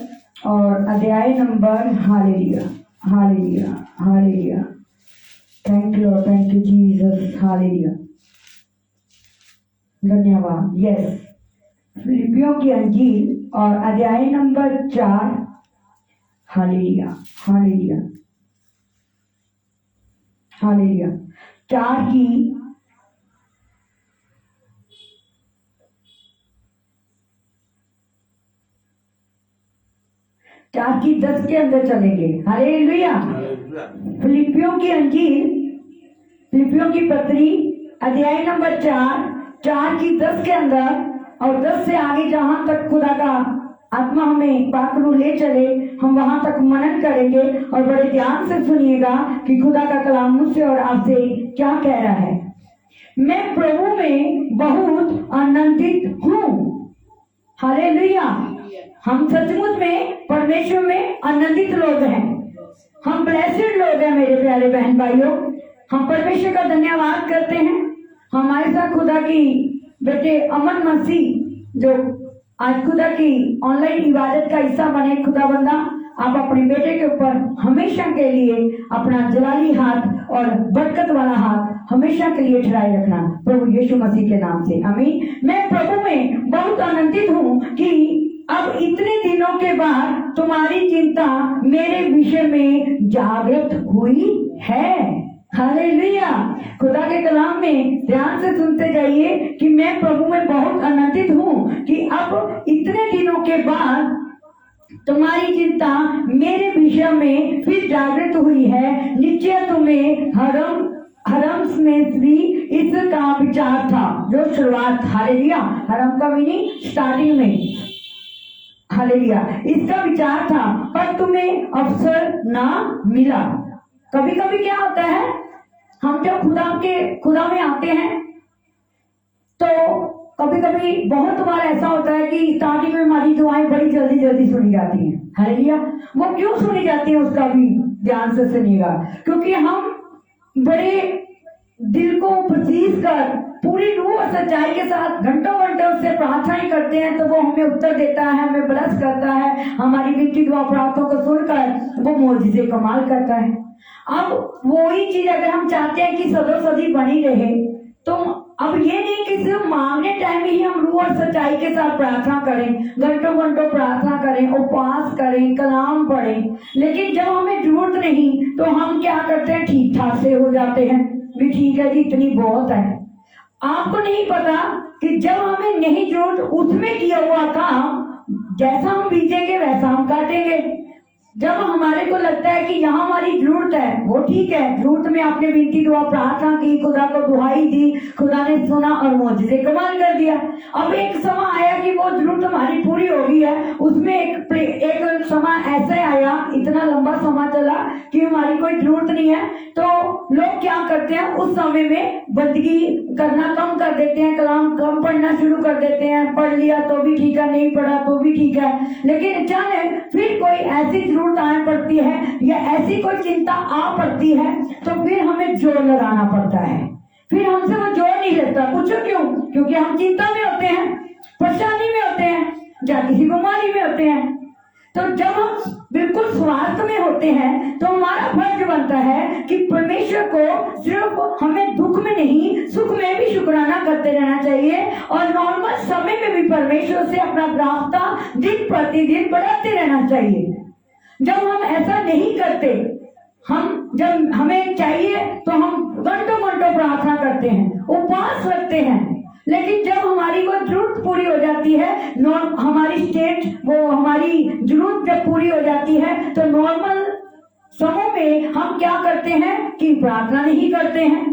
और अध्याय नंबर, हालेलुया, हालेलुया, hallelujah. Thank you Lord, thank you Jesus, हालेलुया, धन्यवाद। यस, फिलिपियों की अंजील और अध्याय नंबर 4, हालेलुया, हालेलुया, हालेलुया। 4 की 10 के अंदर चलेंगे। हालेलुया। फिलिपियों की अंजील, फिलिपियों की पत्री अध्याय नंबर 4 की 10 के अंदर और 10 से आगे जहां तक खुदा का आत्मा हमें पाकरू ले चले, हम वहां तक मनन करेंगे और बड़े ध्यान से सुनिएगा कि खुदा का कलाम मुझसे और आपसे क्या कह रहा है। मैं प्रभु में बहुत आनंदित हूँ। हालेलुया। हम सचमुच में परमेश्वर में आनंदित लोग हैं, हम ब्लेसिड लोग हैं मेरे प्यारे बहन भाइयों। हम परमेश्वर का धन्यवाद करते हैं। हमारे साथ खुदा की बेटे अमन मसीह जो आज खुदा की ऑनलाइन इबादत का हिस्सा बने, खुदा बंदा आप अपने बेटे के ऊपर हमेशा के लिए अपना जलाली हाथ और बरकत वाला हाथ हमेशा के लिए ठहराए रखना, प्रभु यीशु मसीह के नाम से आमीन। मैं प्रभु में बहुत आनंदित हूँ कि अब इतने दिनों के बाद तुम्हारी चिंता मेरे विषय में जागृत हुई है। हालेलुया। खुदा के कलाम में ध्यान से सुनते जाइए कि मैं प्रभु में बहुत आनंदित हूँ कि अब इतने दिनों के बाद तुम्हारी चिंता मेरे विषय में फिर जागृत हुई है। निश्चय तुम्हें हरम में भी इसका विचार था जो शुरुआत, हालेलुया, हरम का मीनिंग स्टार्टिंग में, हालेलुया, इसका विचार था पर तुम्हें अवसर ना मिला। कभी कभी क्या होता है, हम जब खुदा में आते हैं तो कभी कभी बहुत बार ऐसा होता है कि स्टार्टिंग में हमारी दुआएं बड़ी जल्दी जल्दी सुनी जाती हैं। हालेलुया। वो क्यों सुनी जाती है उसका भी ध्यान से सुनिएगा, क्योंकि हम बड़े दिल को प्रसीज कर पूरी रूह और सच्चाई के साथ घंटों घंटों उससे प्रार्थनाएं करते हैं, तो वो हमें उत्तर देता है, हमें ब्लेस करता है, हमारी विनती दुआ प्रार्थनाओं को सुनकर वो मौजूदे कमाल करता है। अब वही चीज अगर हम चाहते हैं कि सदो सदी बनी रहे, तो अब ये नहीं कि सिर्फ मांगने टाइम ही हम रूह और सच्चाई के साथ प्रार्थना करें, घंटों घंटों प्रार्थना करें, उपवास करें, कलाम पढ़ें, लेकिन जब हमें जरूरत नहीं तो हम क्या करते हैं, ठीक ठाक से हो जाते हैं, भी ठीक है जी इतनी बहुत है। आपको नहीं पता कि जब हमें नहीं जरूरत उसमें किया हुआ काम जैसा हम बीजेंगे वैसा हम काटेंगे। जब हमारे को लगता है कि यहाँ हमारी जरूरत है, वो ठीक है, जरूरत में आपने विनती दुआ प्रार्थना की, खुदा को दुहाई दी, खुदा ने सुना और मौजूदे कमाल कर दिया। अब एक समय आया कि वो जरूरत हमारी पूरी हो गई है, उसमें एक समय ऐसे आया, इतना लंबा समय चला कि हमारी कोई जरूरत नहीं है, तो लोग क्या करते हैं उस समय में बंदगी करना कम कर देते हैं, कलाम कम पढ़ना शुरू कर देते हैं, पढ़ लिया तो भी ठीक है, नहीं पढ़ा तो भी ठीक है, लेकिन अचानक फिर कोई ऐसी जरूरत आ पड़ती है या ऐसी कोई चिंता आ पड़ती है तो फिर हमें जोर लगाना पड़ता है, फिर हमसे वो जोर नहीं लेता। पूछो क्यों? क्योंकि हम चिंता में होते हैं, परेशानी में होते हैं, या किसी बीमारी में होते हैं। तो जब हम बिल्कुल स्वास्थ्य में होते हैं तो हमारा फर्ज बनता है कि परमेश्वर को सिर्फ हमें दुख में नहीं सुख में भी शुक्राना करते रहना चाहिए, और नॉर्मल समय में भी परमेश्वर से अपना रास्ता दिन प्रतिदिन बढ़ाते रहना चाहिए। जब हम ऐसा नहीं करते, हम जब हमें चाहिए तो हम घंटों घंटों प्रार्थना करते हैं, उपवास रखते हैं, लेकिन जब हमारी वो जरूरत पूरी हो जाती है, हमारी स्टेट वो हमारी जरूरत जब पूरी हो जाती है तो नॉर्मल समय में हम क्या करते हैं कि प्रार्थना नहीं करते हैं,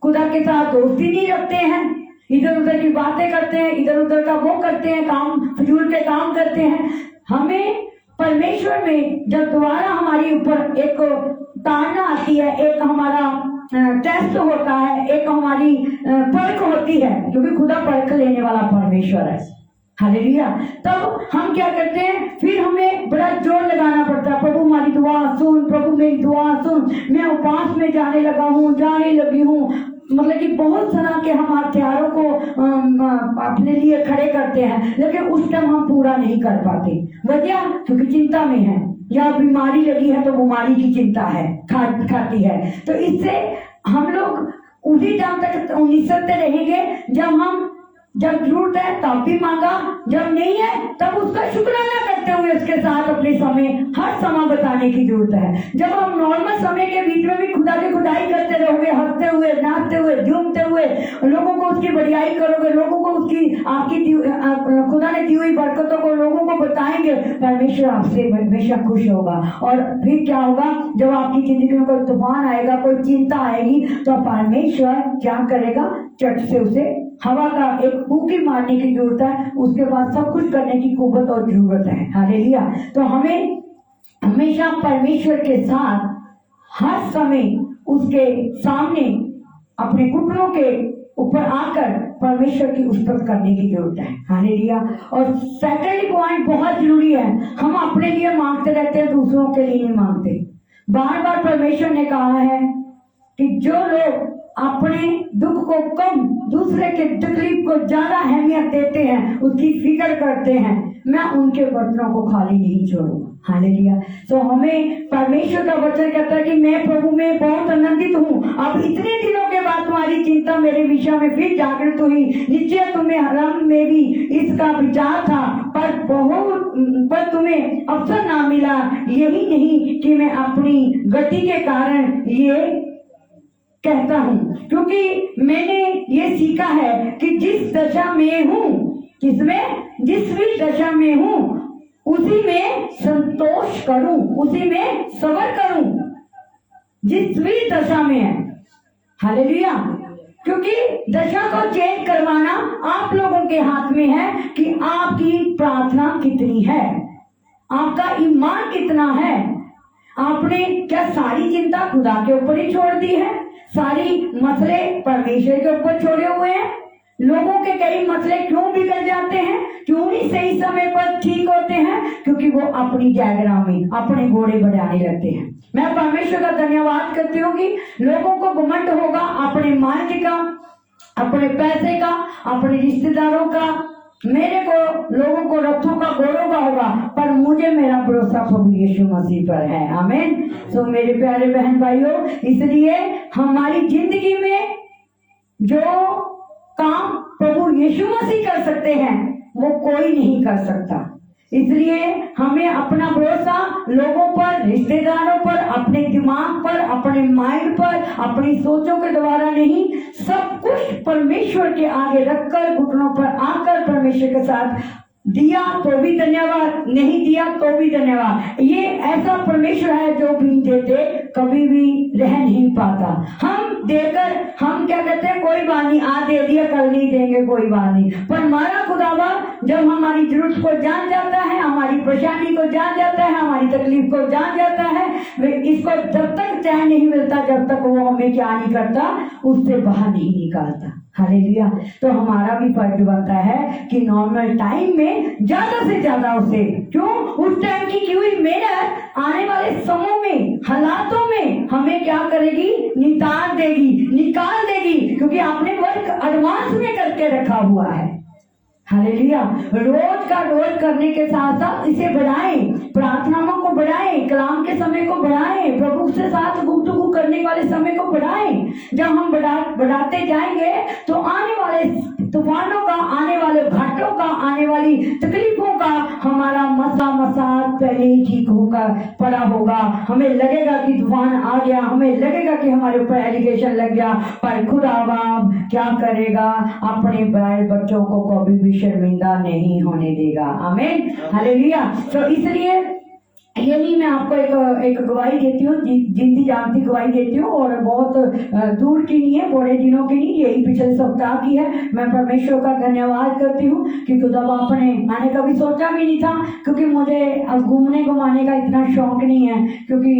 खुदा के साथ दोस्ती नहीं रखते हैं, इधर उधर की बातें करते हैं, इधर उधर का वो करते हैं, काम फिजूल के काम करते हैं। हमें परमेश्वर में जब दोबारा हमारी ऊपर एक ताड़ना आती है, एक हमारा टेस्ट होता है, एक हमारी परख होती है, क्योंकि खुदा परख लेने वाला परमेश्वर है। हालेलुया। तब हम क्या करते हैं, फिर हमें बड़ा जोर लगाना पड़ता है, प्रभु हमारी दुआ सुन, प्रभु मेरी दुआ सुन, मैं उपवास में जाने लगा हूँ, जाने लगी हूँ, मतलब कि बहुत तरह के हम हथियारों को अपने लिए खड़े करते हैं, लेकिन उस टाइम हम पूरा नहीं कर पाते। वजह क्योंकि चिंता में है, या बीमारी लगी है तो बीमारी की चिंता है, खाती है। तो इससे हम लोग उसी टाइम तक निश्चलते रहेंगे, जब जरूरत है तब भी मांगा, जब नहीं है तब उसका शुक्राना करते हुए उसके के साथ अपने समय हर समय बताने की जरूरत है। जब हम नॉर्मल समय के बीच में भी खुदा की खुदाई करते रहोगे, हंसते हुए, नाचते हुए, झूमते हुए, लोगों को उसकी बढ़ियाई करोगे, लोगों को उसकी आपकी खुदा ने दी हुई बरकतों को लोगों को बताएंगे, परमेश्वर आपसे हमेशा खुश होगा। और फिर क्या होगा, जब आपकी जिंदगी में कोई तूफान आएगा, कोई चिंता आएगी, तो परमेश्वर क्या करेगा, चट से उसे हवा का एक फूंकी मारने की जरूरत है, उसके बाद सब कुछ करने की कुव्वत और जरूरत है। हालेलुया। तो हमें हमेशा परमेश्वर के साथ हर समय उसके सामने अपने घुटनों के ऊपर आकर परमेश्वर की उस्तत करने की जरूरत है। हालेलुया। और सेकंड पॉइंट बहुत जरूरी है, हम अपने लिए मांगते रहते हैं, दूसरों के लिए नहीं मांगते। बार बार परमेश्वर ने कहा है कि जो लोग अपने दुख को कम, दूसरे के तकलीफ को ज्यादा अहमियत देते हैं, उसकी फिक्र करते हैं, मैं उनके बर्तनों को खाली नहीं छोड़ूंगा। हालेलुया। तो हमें परमेश्वर का वचन कहता है कि मैं प्रभु में बहुत आनंदित हूँ, अब इतने दिनों के बाद तुम्हारी चिंता मेरे विषय में फिर जागृत हुई। निश्चय तुम्हें आरंभ में भी इसका विचार था, पर तुम्हें अवसर ना मिला। यही नहीं कि मैं अपनी गति के कारण ये कहता हूँ, क्योंकि मैंने ये सीखा है कि जिस दशा में हूँ, किसमें, जिस भी दशा में हूँ, उसी में संतोष करूं, उसी में सबर करूं, जिस भी दशा में है। हालेलुया। क्योंकि दशा को चेंज करवाना आप लोगों के हाथ में है कि आपकी प्रार्थना कितनी है, आपका ईमान कितना है। आपने क्या सारी चिंता खुदा के ऊपर ही छोड़ दी है? सारी मसले परमेश्वर के ऊपर छोड़े हुए हैं? लोगों के कई मसले क्यों बिगड़ जाते हैं, क्यों नहीं सही समय पर ठीक होते हैं? क्योंकि वो अपनी जागरा में अपने घोड़े बढ़ाने लगते हैं। मैं परमेश्वर का धन्यवाद करती हूँ कि लोगों को घमंड होगा अपने मार्ग का, अपने पैसे का, अपने रिश्तेदारों का, मेरे को लोगों को रथों का, घोड़ों का होगा, पर मुझे मेरा भरोसा प्रभु यीशु मसीह पर है। आमीन। तो मेरे प्यारे बहन भाइयों, इसलिए हमारी जिंदगी में जो काम प्रभु यीशु मसीह कर सकते हैं वो कोई नहीं कर सकता। इसलिए हमें अपना भरोसा लोगों पर, रिश्तेदारों पर, अपने दिमाग पर, अपने माइंड पर, अपनी सोचों के द्वारा नहीं, सब कुछ परमेश्वर के आगे रखकर, घुटनों पर आकर परमेश्वर के साथ दिया तो भी धन्यवाद, नहीं दिया तो भी धन्यवाद। ये ऐसा परमेश्वर है जो बिन देते कभी भी रह नहीं पाता। हम देकर हम क्या कहते हैं, कोई बात नहीं, आज दे दिया कल नहीं देंगे, कोई बात नहीं। पर हमारा खुदावा जब हमारी जरूरत को जान जाता है, हमारी परेशानी को जान जाता है, हमारी तकलीफ को जान जाता है, इसको जब तक चैन नहीं मिलता, जब तक वो हमें क्या नहीं करता, उससे बाहर नहीं निकालता। हालेलुया। तो हमारा भी फर्ज बनता है कि नॉर्मल टाइम में ज्यादा से ज्यादा उसे, क्यों, उस टाइम की हुई मेहनत आने वाले समय में, हालातों में हमें क्या करेगी, नितार देगी, निकाल देगी, क्योंकि आपने वर्क एडवांस में करके रखा हुआ है। हालेलुया। रोज का रोज करने के साथ साथ इसे बढ़ाएं, प्रार्थनाओं को बढ़ाएं, कलाम के समय को बढ़ाएं, प्रभु के साथ गुफ्तगू करने वाले समय को बढ़ाएं। जब हम बढ़ाते जाएंगे तो आने वाले तूफानों का, आने वाले घाटों का, आने वाली तकलीफों का हमारा मसा पहले ही ठीक होकर पड़ा होगा। हमें लगेगा कि तूफान आ गया, हमें लगेगा कि हमारे ऊपर एलिगेशन लग गया, पर खुदा बाप क्या करेगा, अपने बच्चों को कभी भी शर्मिंदा नहीं होने देगा। आमीन। हालेलुया। तो इसलिए यही मैं आपको एक गवाही देती हूँ, जिंदी जानती गवाही देती हूँ, और बहुत दूर की नहीं है, बड़े दिनों की नहीं, यही पिछले सप्ताह की है। मैं परमेश्वर का धन्यवाद करती हूँ कि खुदा बाप ने, मैंने कभी सोचा भी नहीं था, क्योंकि मुझे घूमने घुमाने का इतना शौक नहीं है, क्योंकि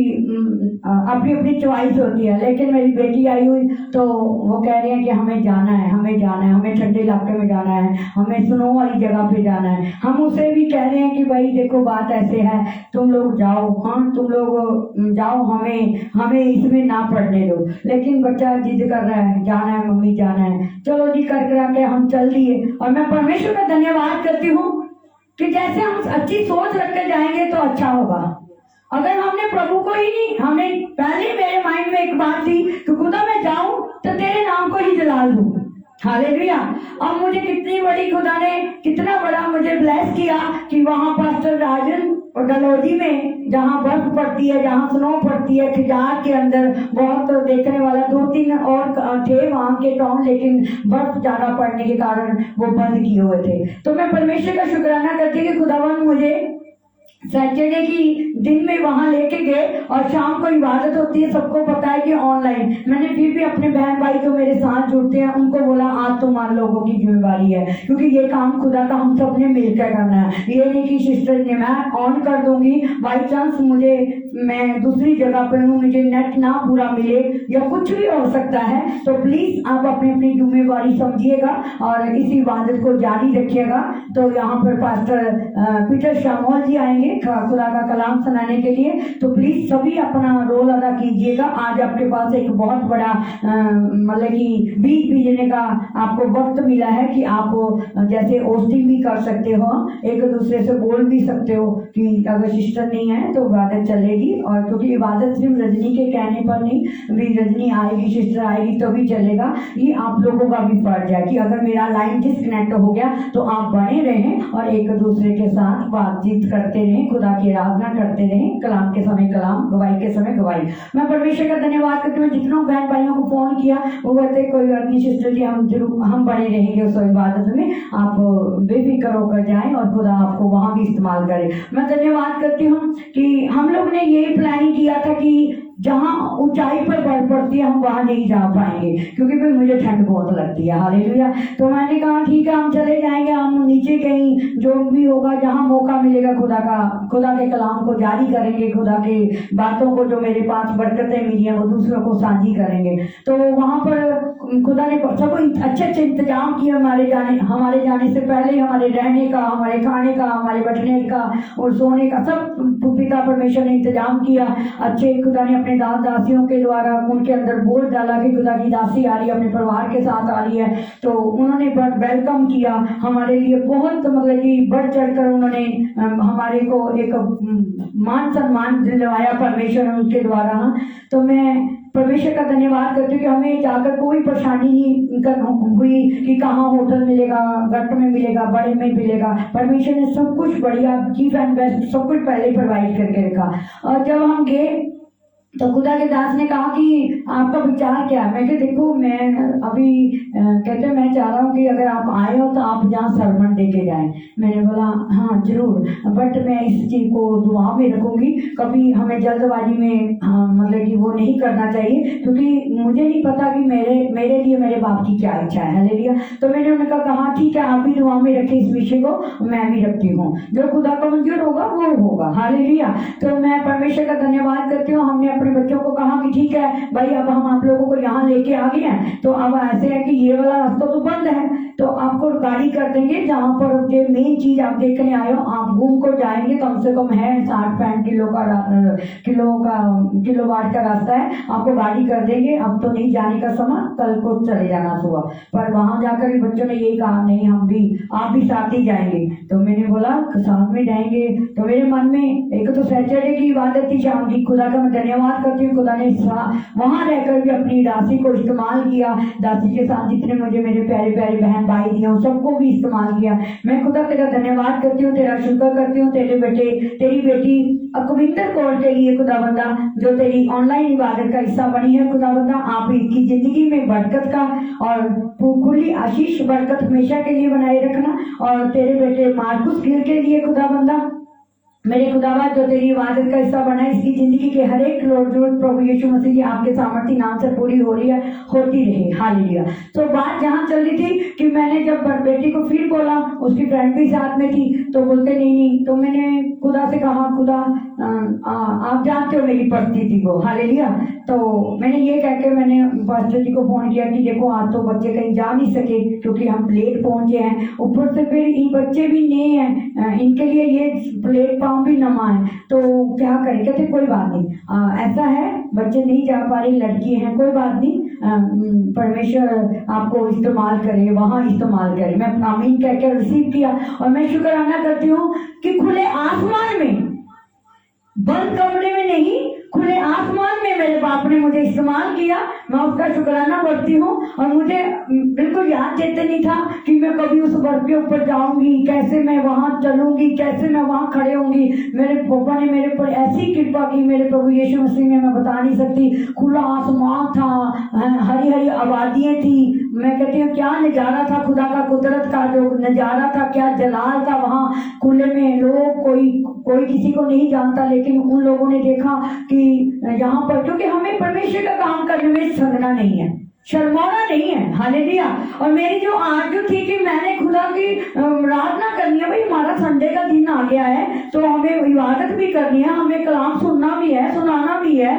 अपनी अपनी चॉइस होती है। लेकिन मेरी बेटी आई हुई तो वो कह रही है कि हमें जाना है, हमें जाना है, हमें ठंडे इलाके में जाना है, हमें स्नो वाली जगह पे जाना है। हम उसे भी कह रहे हैं कि भाई देखो बात ऐसे है, तुम लोग जाओ, हाँ तुम लोग जाओ, हमें इसमें ना पढ़ने दो। लेकिन बच्चा जिद कर रहा है, जाना है मम्मी, जाना है। चलो जी, कर करा के हम चल दिए। और मैं परमेश्वर का धन्यवाद करती हूँ कि जैसे हम अच्छी सोच रख के जाएंगे तो अच्छा होगा। अगर हमने प्रभु को ही नहीं, हमने पहले मेरे माइंड में एक बात थी कि खुदा मैं जाऊं तो तेरे नाम को ही जलाल दूं। हालेलुया। अब मुझे कितनी बड़ी खुदा ने, कितना बड़ा मुझे ब्लेस किया कि वहां पास्टर राजन और डलहौजी में जहाँ बर्फ पड़ती है, जहाँ स्नो पड़ती है, खिजार के अंदर बहुत देखने वाला 2-3 और थे वहाँ के टाउन, लेकिन बर्फ ज्यादा पड़ने के कारण वो बंद किए हुए थे। तो मैं परमेश्वर का शुक्राना करती हूँ कि खुदावन मुझे सैटरडे की दिन में वहां लेके गए और शाम को इबादत होती है, सबको पता है कि ऑनलाइन। मैंने फिर भी अपने बहन भाई जो मेरे साथ जुड़ते हैं उनको बोला आज तुम्हारे लोगों की जिम्मेवारी है, क्योंकि ये काम खुदा का हम सब ने मिलकर करना है। ये नहीं कि सिस्टर ने मैं ऑन कर दूंगी, बाई चांस मैं दूसरी जगह पर हूँ, मुझे नेट ना पूरा मिले या कुछ भी हो सकता है, तो प्लीज आप अपनी अपनी जिम्मेवारी समझिएगा और इस इबादत को जारी रखिएगा। तो यहाँ पर पास्टर पीटर शामोल जी आएंगे खुदा का कलाम सुनाने के लिए, तो प्लीज सभी अपना रोल अदा कीजिएगा। आज आपके पास एक बहुत बड़ा मतलब कि बीज बीजने का आपको वक्त मिला है कि आप जैसे होस्टिंग भी कर सकते हो, एक दूसरे से बोल भी सकते हो कि अगर सिस्टर नहीं है तो इबादत चलेगी। और क्योंकि इबादत सिर्फ रजनी के कहने पर नहीं, भी रजनी आएगी सिस्टर आएगी तो भी चलेगा, ये आप लोगों का भी फर्ज है कि अगर मेरा लाइन डिस्कनेक्ट हो गया तो आप बने रहें और एक दूसरे के साथ बातचीत करते रहें, खुदा की आराधना करते रहें, कलाम के समय कलाम, गवाही के समय गवाही। मैं परमेश्वर का धन्यवाद करती हूँ, जितनों बहन भाइयों को फोन किया वो कहते कोई बात नहीं सिस्टर जी, हम बने रहेंगे उस इबादत में, आप बेफिक्र होकर जाएं और खुदा आपको वहां भी इस्तेमाल करे। मैं धन्यवाद करती हूँ कि हम लोग ने यही प्लानिंग किया था कि जहाँ ऊंचाई पर बर्फ पड़ती है हम वहां नहीं जा पाएंगे, क्योंकि फिर मुझे ठंड बहुत लगती है। हालेलुया। तो मैंने कहा ठीक है हम चले जाएंगे, हम नीचे कहीं जो भी होगा जहाँ मौका मिलेगा खुदा के कलाम को जारी करेंगे, खुदा के बातों को जो मेरे पास बरकतें मिली है वो दूसरों को साझी करेंगे। तो वहां पर खुदा ने सब अच्छे अच्छे इंतजाम किए हमारे जाने से पहले, हमारे रहने का, हमारे खाने का, हमारे बैठने का और सोने का, सब पिता परमेश्वर ने इंतजाम किया। अच्छे खुदा ने अपने दास दासियों के द्वारा उनके अंदर बोल डाला कि खुदा की दासी आ रही है, अपने परिवार के साथ आ रही है, तो उन्होंने वेलकम किया हमारे लिए, बहुत मतलब कि बढ़ चढ़कर उन्होंने हमारे को एक मान सम्मान दिलवाया परमेश्वर उनके द्वारा। तो मैं परमेश्वर का धन्यवाद करती हूँ कि हमें जाकर कोई परेशानी नहीं हुई कि कहाँ होटल मिलेगा, घट में मिलेगा, बड़े में मिलेगा। परमेश्वर ने सब कुछ बढ़िया चीफ एंड बेस्ट सब कुछ पहले प्रोवाइड करके रखा। और जब हम गए तो खुदा के दास ने कहा कि आपका विचार क्या है। मैं कहा देखो मैं अभी कहते मैं चाह रहा हूँ कि अगर आप आए हो तो आप जहाँ सरमन दे के जाए। मैंने बोला हाँ जरूर, बट मैं इस चीज को दुआ में रखूंगी, कभी हमें जल्दबाजी में मतलब कि वो नहीं करना चाहिए, क्योंकि मुझे नहीं पता कि मेरे लिए मेरे बाप की क्या इच्छा है। हालेलुया। तो मैंने उन्हें कहा ठीक है आप भी दुआ में रखे इस विषय को, मैं भी रखती हूँ, जो खुदा का मंजूर होगा वो होगा। हालेलुया। तो मैं परमेश्वर का धन्यवाद करती हूँ। हमने अपने बच्चों को कहा कि ठीक है भाई अब हम आप लोगों को यहाँ लेके आ गए हैं, तो अब ऐसे है कि ये वाला रास्ता तो बंद है, तो आपको गाड़ी कर देंगे जहाँ पर जो मेन चीज आप देखने आए हो, आप घूम को जाएंगे। कम से कम है 60-65 किलोवाट का रास्ता है, आपको गाड़ी कर देंगे। अब तो नहीं जाने का समय, कल को चले जाना सुबह। पर वहां जाकर भी बच्चों ने यही कहा नहीं हम भी आप भी साथ ही जाएंगे। तो मैंने बोला साथ में जाएंगे। तो मेरे मन में एक तो सैटरडे की इबादत थी शाम की, खुदा का मैं धन्यवाद करती हूँ, खुदा ने वहां रहकर भी अपनी दासी को इस्तेमाल किया। दासी के साथ जितने मुझे मेरे प्यारे प्यारे बहन भाई दिए सबको भी इस्तेमाल किया। मैं खुदा तेरा धन्यवाद करती हूँ, तेरा शुक्र करती हूँ। तेरे बेटे तेरी बेटी अकविंदर कौर के लिए खुदा बंदा जो तेरी ऑनलाइन इबादत का हिस्सा बनी है, खुदा बंदा आप इसकी जिंदगी में बरकत का और खुली आशीष बरकत हमेशा के लिए बनाए रखना। और तेरे बेटे मार्कुस गिल के लिए खुदा बंदा मेरे खुदावा जो तेरी इबादत का हिस्सा बना है, इसकी जिंदगी के हर एक जरूरत प्रभु यीशु मसीह की आपके सामर्थ्य नाम से पूरी हो रही है, होती रहे। हालेलुया। तो बात जहाँ चल रही थी कि मैंने जब बेटी को फिर बोला, उसकी फ्रेंड भी साथ में थी, तो बोलते नहीं। तो मैंने खुदा से कहा खुदा आप जानते हो मेरी परिस्थिति को। हालेलुया। तो मैंने ये कह के मैंने पास्टर जी को फोन किया कि देखो आज तो बच्चे कहीं जा नहीं सके क्योंकि हम लेट पहुंचे हैं, ऊपर से फिर ये बच्चे भी नए हैं, इनके लिए ये प्लेटफॉर्म भी नमा है, तो क्या करें। कहते कोई बात नहीं, ऐसा है बच्चे नहीं जा पा रहे, लड़की हैं, कोई बात नहीं, परमेश्वर आपको इस्तेमाल करे, वहां इस्तेमाल करे। मैं आमीन कह के रिसीव किया और मैं शुक्राना करती हूँ कि खुले आसमान में, बंद कमरे में नहीं, खुले आसमान में मेरे बाप ने मुझे इस्तेमाल किया, मैं उसका शुक्राना करती हूँ। और मुझे बिल्कुल याद चेते नहीं था कि मैं कभी उस बर्फ के ऊपर जाऊंगी, कैसे मैं वहां चलूंगी, कैसे मैं वहां खड़े होंगी। मेरे पापा ने मेरे पर ऐसी कृपा की, मेरे प्रभु यीशु मसीह ने, मैं बता नहीं सकती। खुला आसमान था, हरी हरी आबादियां थी। मैं कहती हूँ क्या नजारा था, खुदा का, कुदरत का जो नजारा था, क्या जलाल था वहाँ खुले में। लोग कोई किसी को नहीं जानता, लेकिन उन लोगों ने देखा कि यहाँ पर, क्योंकि हमें परमेश्वर का काम करने में संगना नहीं है, शर्माना नहीं है। हालेलुया। और मेरी जो आरज़ू थी कि मैंने खुदा की आराधना करनी है, भाई हमारा संडे का दिन आ गया है तो हमें इबादत भी करनी है, हमें कलाम सुनना भी है, सुनाना भी है,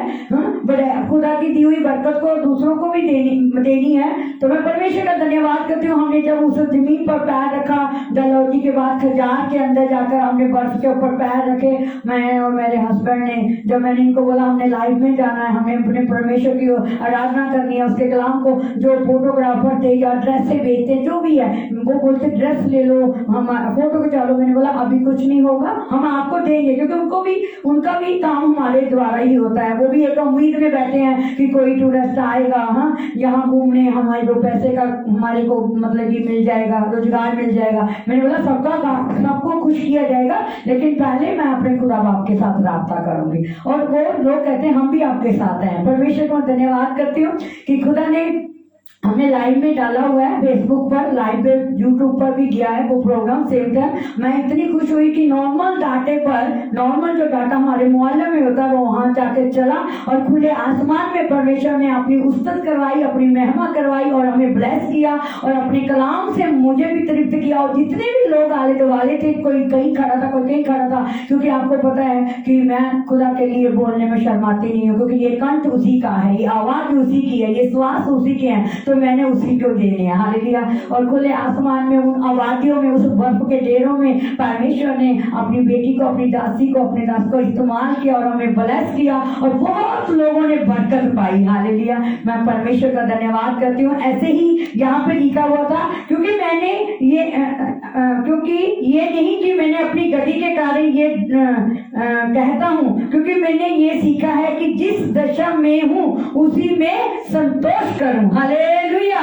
बड़े खुदा की दी हुई बरकत को दूसरों को भी देनी है। तो मैं परमेश्वर का धन्यवाद करती हूँ। हमने जब उस जमीन पर पैर रखा, डलहौजी के बाद खजार के अंदर जाकर हमने बर्फ के ऊपर पैर रखे, मैं और मेरे हस्बैंड ने, जब मैंने इनको बोला हमने लाइव में जाना है, हमें अपने परमेश्वर की आराधना करनी है, उसके कलाम को जो फोटोग्राफर थे या ड्रेस से बेचते जो भी है, वो बोलते ड्रेस ले लो, हम फोटो खिंचा लो। मैंने बोला अभी कुछ नहीं होगा, हम आपको देंगे, क्योंकि उनका भी काम हमारे द्वारा ही होता है। वो भी एक उम्मीद में बैठे हैं कि कोई टूरिस्ट आएगा, हाँ, यहाँ घूमने, हमारे जो पैसे का हमारे को मतलब कि मिल जाएगा, रोजगार मिल जाएगा। मैंने बोला सबको खुश किया जाएगा, लेकिन पहले मैं अपने खुदा बाप के साथ राब्ता करूंगी। और वो लोग कहते हैं हम भी आपके साथ हैं। परमेश्वर को धन्यवाद करती हूँ कि खुदा ने हमने लाइव में डाला हुआ है, फेसबुक पर लाइव पे, यूट्यूब पर भी किया है वो प्रोग्राम सेम टाइम। मैं इतनी खुश हुई कि नॉर्मल डाटे पर, नॉर्मल जो डाटा हमारे मोबाइल में होता है वो वहां जाके चला, और खुले आसमान में परमेश्वर ने अपनी उस्तत करवाई, अपनी महिमा करवाई और हमें ब्लेस किया, और अपने कलाम से मुझे भी तृप्त किया। और जितने भी लोग आले तो वाले थे, कोई कहीं खड़ा था, कोई कहीं खड़ा था, क्योंकि आपको पता है कि मैं खुदा के लिए बोलने में शर्माती नहीं हूँ, क्योंकि ये कंठ उसी का है, ये आवाज उसी की है, ये श्वास उसी के हैं, तो मैंने उसी को देने हैं। हालेलुया। और खुले आसमान में, उन आबादियों में, उस बर्फ के ढेरों में परमेश्वर ने अपनी बेटी को, अपनी दासी को, अपने दास को इस्तेमाल किया और हमें ब्लेस किया, और बहुत लोगों ने बरकत पाई। हालेलुया। मैं परमेश्वर का धन्यवाद करती हूँ। ऐसे ही यहाँ पे लिखा हुआ था, क्योंकि मैंने ये क्योंकि ये नहीं कि मैंने अपनी गति के कारण ये कहता हूँ, क्योंकि मैंने ये सीखा है कि जिस दशा में हूँ उसी में संतोष करूँ। हालेलुया।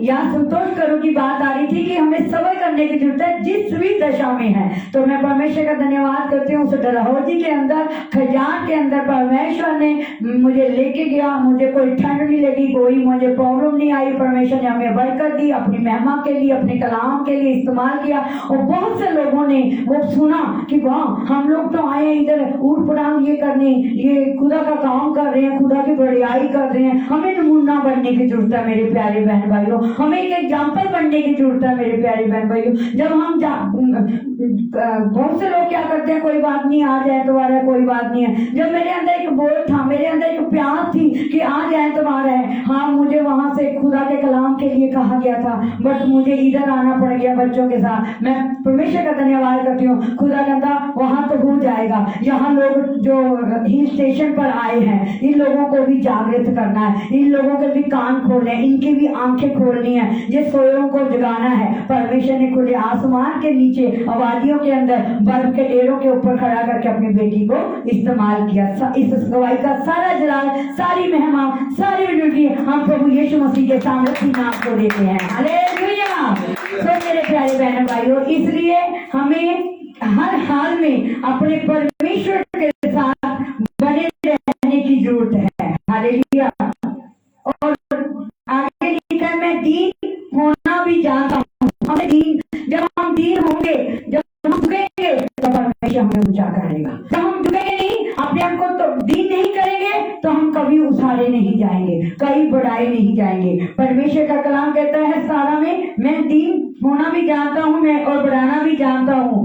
यहाँ संतोष करूँ की बात आ रही थी कि हमें सब्र करने की जरूरत है जिस भी दशा में है। तो मैं परमेश्वर का धन्यवाद करती हूँ। उस डलहौजी के अंदर, खजान के अंदर परमेश्वर ने मुझे लेके गया, मुझे कोई ठंड नहीं लगी, कोई मुझे प्रॉब्लम नहीं आई। परमेश्वर ने हमें बरकत दी, अपनी महिमा के लिए, अपने कलाम के लिए इस्तेमाल किया। और बहुत से लोगों ने वो सुना कि वाह, हम लोग तो आए इधर ऊट पटांग ये करने, ये खुदा का काम कर रहे हैं, खुदा की बड़ाई कर रहे हैं। हमें नमूना बनने की जरूरत है मेरे प्यारे बहन भाइयों, हमें एक एग्जाम्पल बनने की जरूरत है मेरे प्यारे बहन भाइयों। जब हम बहुत से लोग क्या करते हैं, कोई बात नहीं, आ जाए तो आ रहा है, कोई बात नहीं है। जब मेरे अंदर एक बोल था, मेरे अंदर एक प्यास थी कि आ जाए तो आ रहा है। हाँ, मुझे वहां से खुदा के कलाम के लिए कहा गया था, बट मुझे इधर आना पड़ गया बच्चों के साथ। मैं परमेश्वर का धन्यवाद करती हूँ। खुदा कहता वहां तो हो जाएगा। यहाँ लोग जो हिल स्टेशन पर आए हैं, इन लोगों को भी जागृत करना है, इन लोगों के भी कान खोलने, इनकी भी आंखें खोलनी है, ये सोयों को जगाना है। परमेश्वर ने खुले आसमान के नीचे, आबादियों के अंदर, बर्फ के ढेरों के ऊपर खड़ा करके अपनी बेटी को इस्तेमाल किया। इस गवाही का सारा जलाल, सारी महिमा, सारी विनती हम प्रभु यीशु मसीह के सामर्थ्य नाम को देते हैं। हालेलुया। तो मेरे प्यारे बहन भाइयों, इसलिए हमें हर हाल में अपने परमेश्वर के साथ बने रहने की जरूरत है। हालेलुया। और आगे लिखा है, मैं दीन होना भी जानता हूँ। हमें दीन, जब हम दीन होंगे, जब हम झुकेंगे तो परमेश्वर हमें ऊंचा करेगा। जब हम झुकेंगे नहीं, अपने आप को तो दीन नहीं करेंगे, तो हम कभी उछाले नहीं जाएंगे, कहीं बढ़ाए नहीं जाएंगे। परमेश्वर का कलाम कहता है सारा में, मैं दीन होना भी जानता हूँ, मैं और बढ़ाना भी जानता हूँ,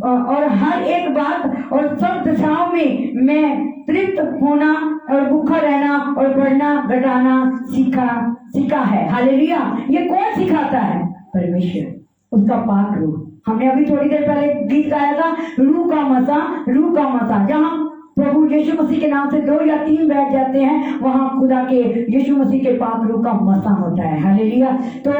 और हर एक बात और सब दशाओं में मैं तृप्त होना और भूखा रहना और बढ़ना घटाना सीखा है। हालेलुया। ये कौन सिखाता है? परमेश्वर, उसका पाक रूह। हमने अभी थोड़ी देर पहले गीत गाया था, रूह का मसा। जहाँ प्रभु यीशु मसीह के नाम से 2 या 3 बैठ जाते हैं, वहां खुदा के यीशु मसीह के पाक रूह का मसा होता है। हालेलुया। तो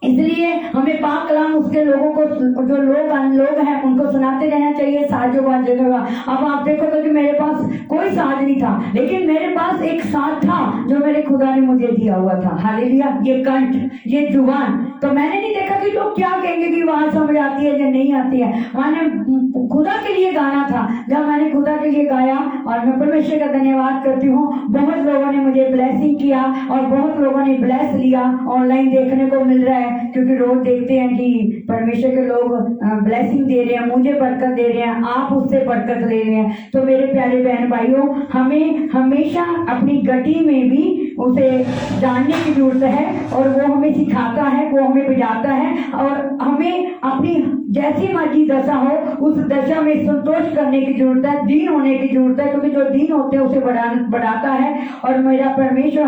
इसलिए हमें पाक कलाम उसके लोगों को, जो लोग हैं उनको सुनाते रहना चाहिए साजो बाजो का। अब आप देखोगे कि मेरे पास कोई साज नहीं था, लेकिन मेरे पास एक साज था जो मेरे खुदा ने मुझे दिया हुआ था। हालेलुया। ये कंठ, ये जुबान, तो मैंने नहीं देखा कि लोग क्या कहेंगे कि आवाज समझ आती है या नहीं आती है। मैंने खुदा के लिए गाना था। जब मैंने खुदा के लिए गाया, और मैं परमेश्वर का धन्यवाद करती हूँ, बहुत लोगों ने मुझे ब्लेसिंग किया और बहुत लोगों ने ब्लेस लिया। ऑनलाइन देखने को मिल रहा है, क्योंकि रोज देखते हैं कि परमेश्वर के लोग ब्लेसिंग दे रहे हैं, मुझे बरकत दे रहे हैं, आप उससे बरकत ले रहे हैं। तो मेरे प्यारे बहन भाइयों, हमें हमेशा अपनी गति में भी उसे जानने की जरूरत है, और वो हमें सिखाता है, वो हमें बिठाता है, और हमें अपनी जैसी मर्जी दशा हो उस दशा में संतोष करने की जरूरत है, दीन होने की जरूरत है, क्योंकि जो दीन होते हैं उसे बढ़ाता है। और मेरा परमेश्वर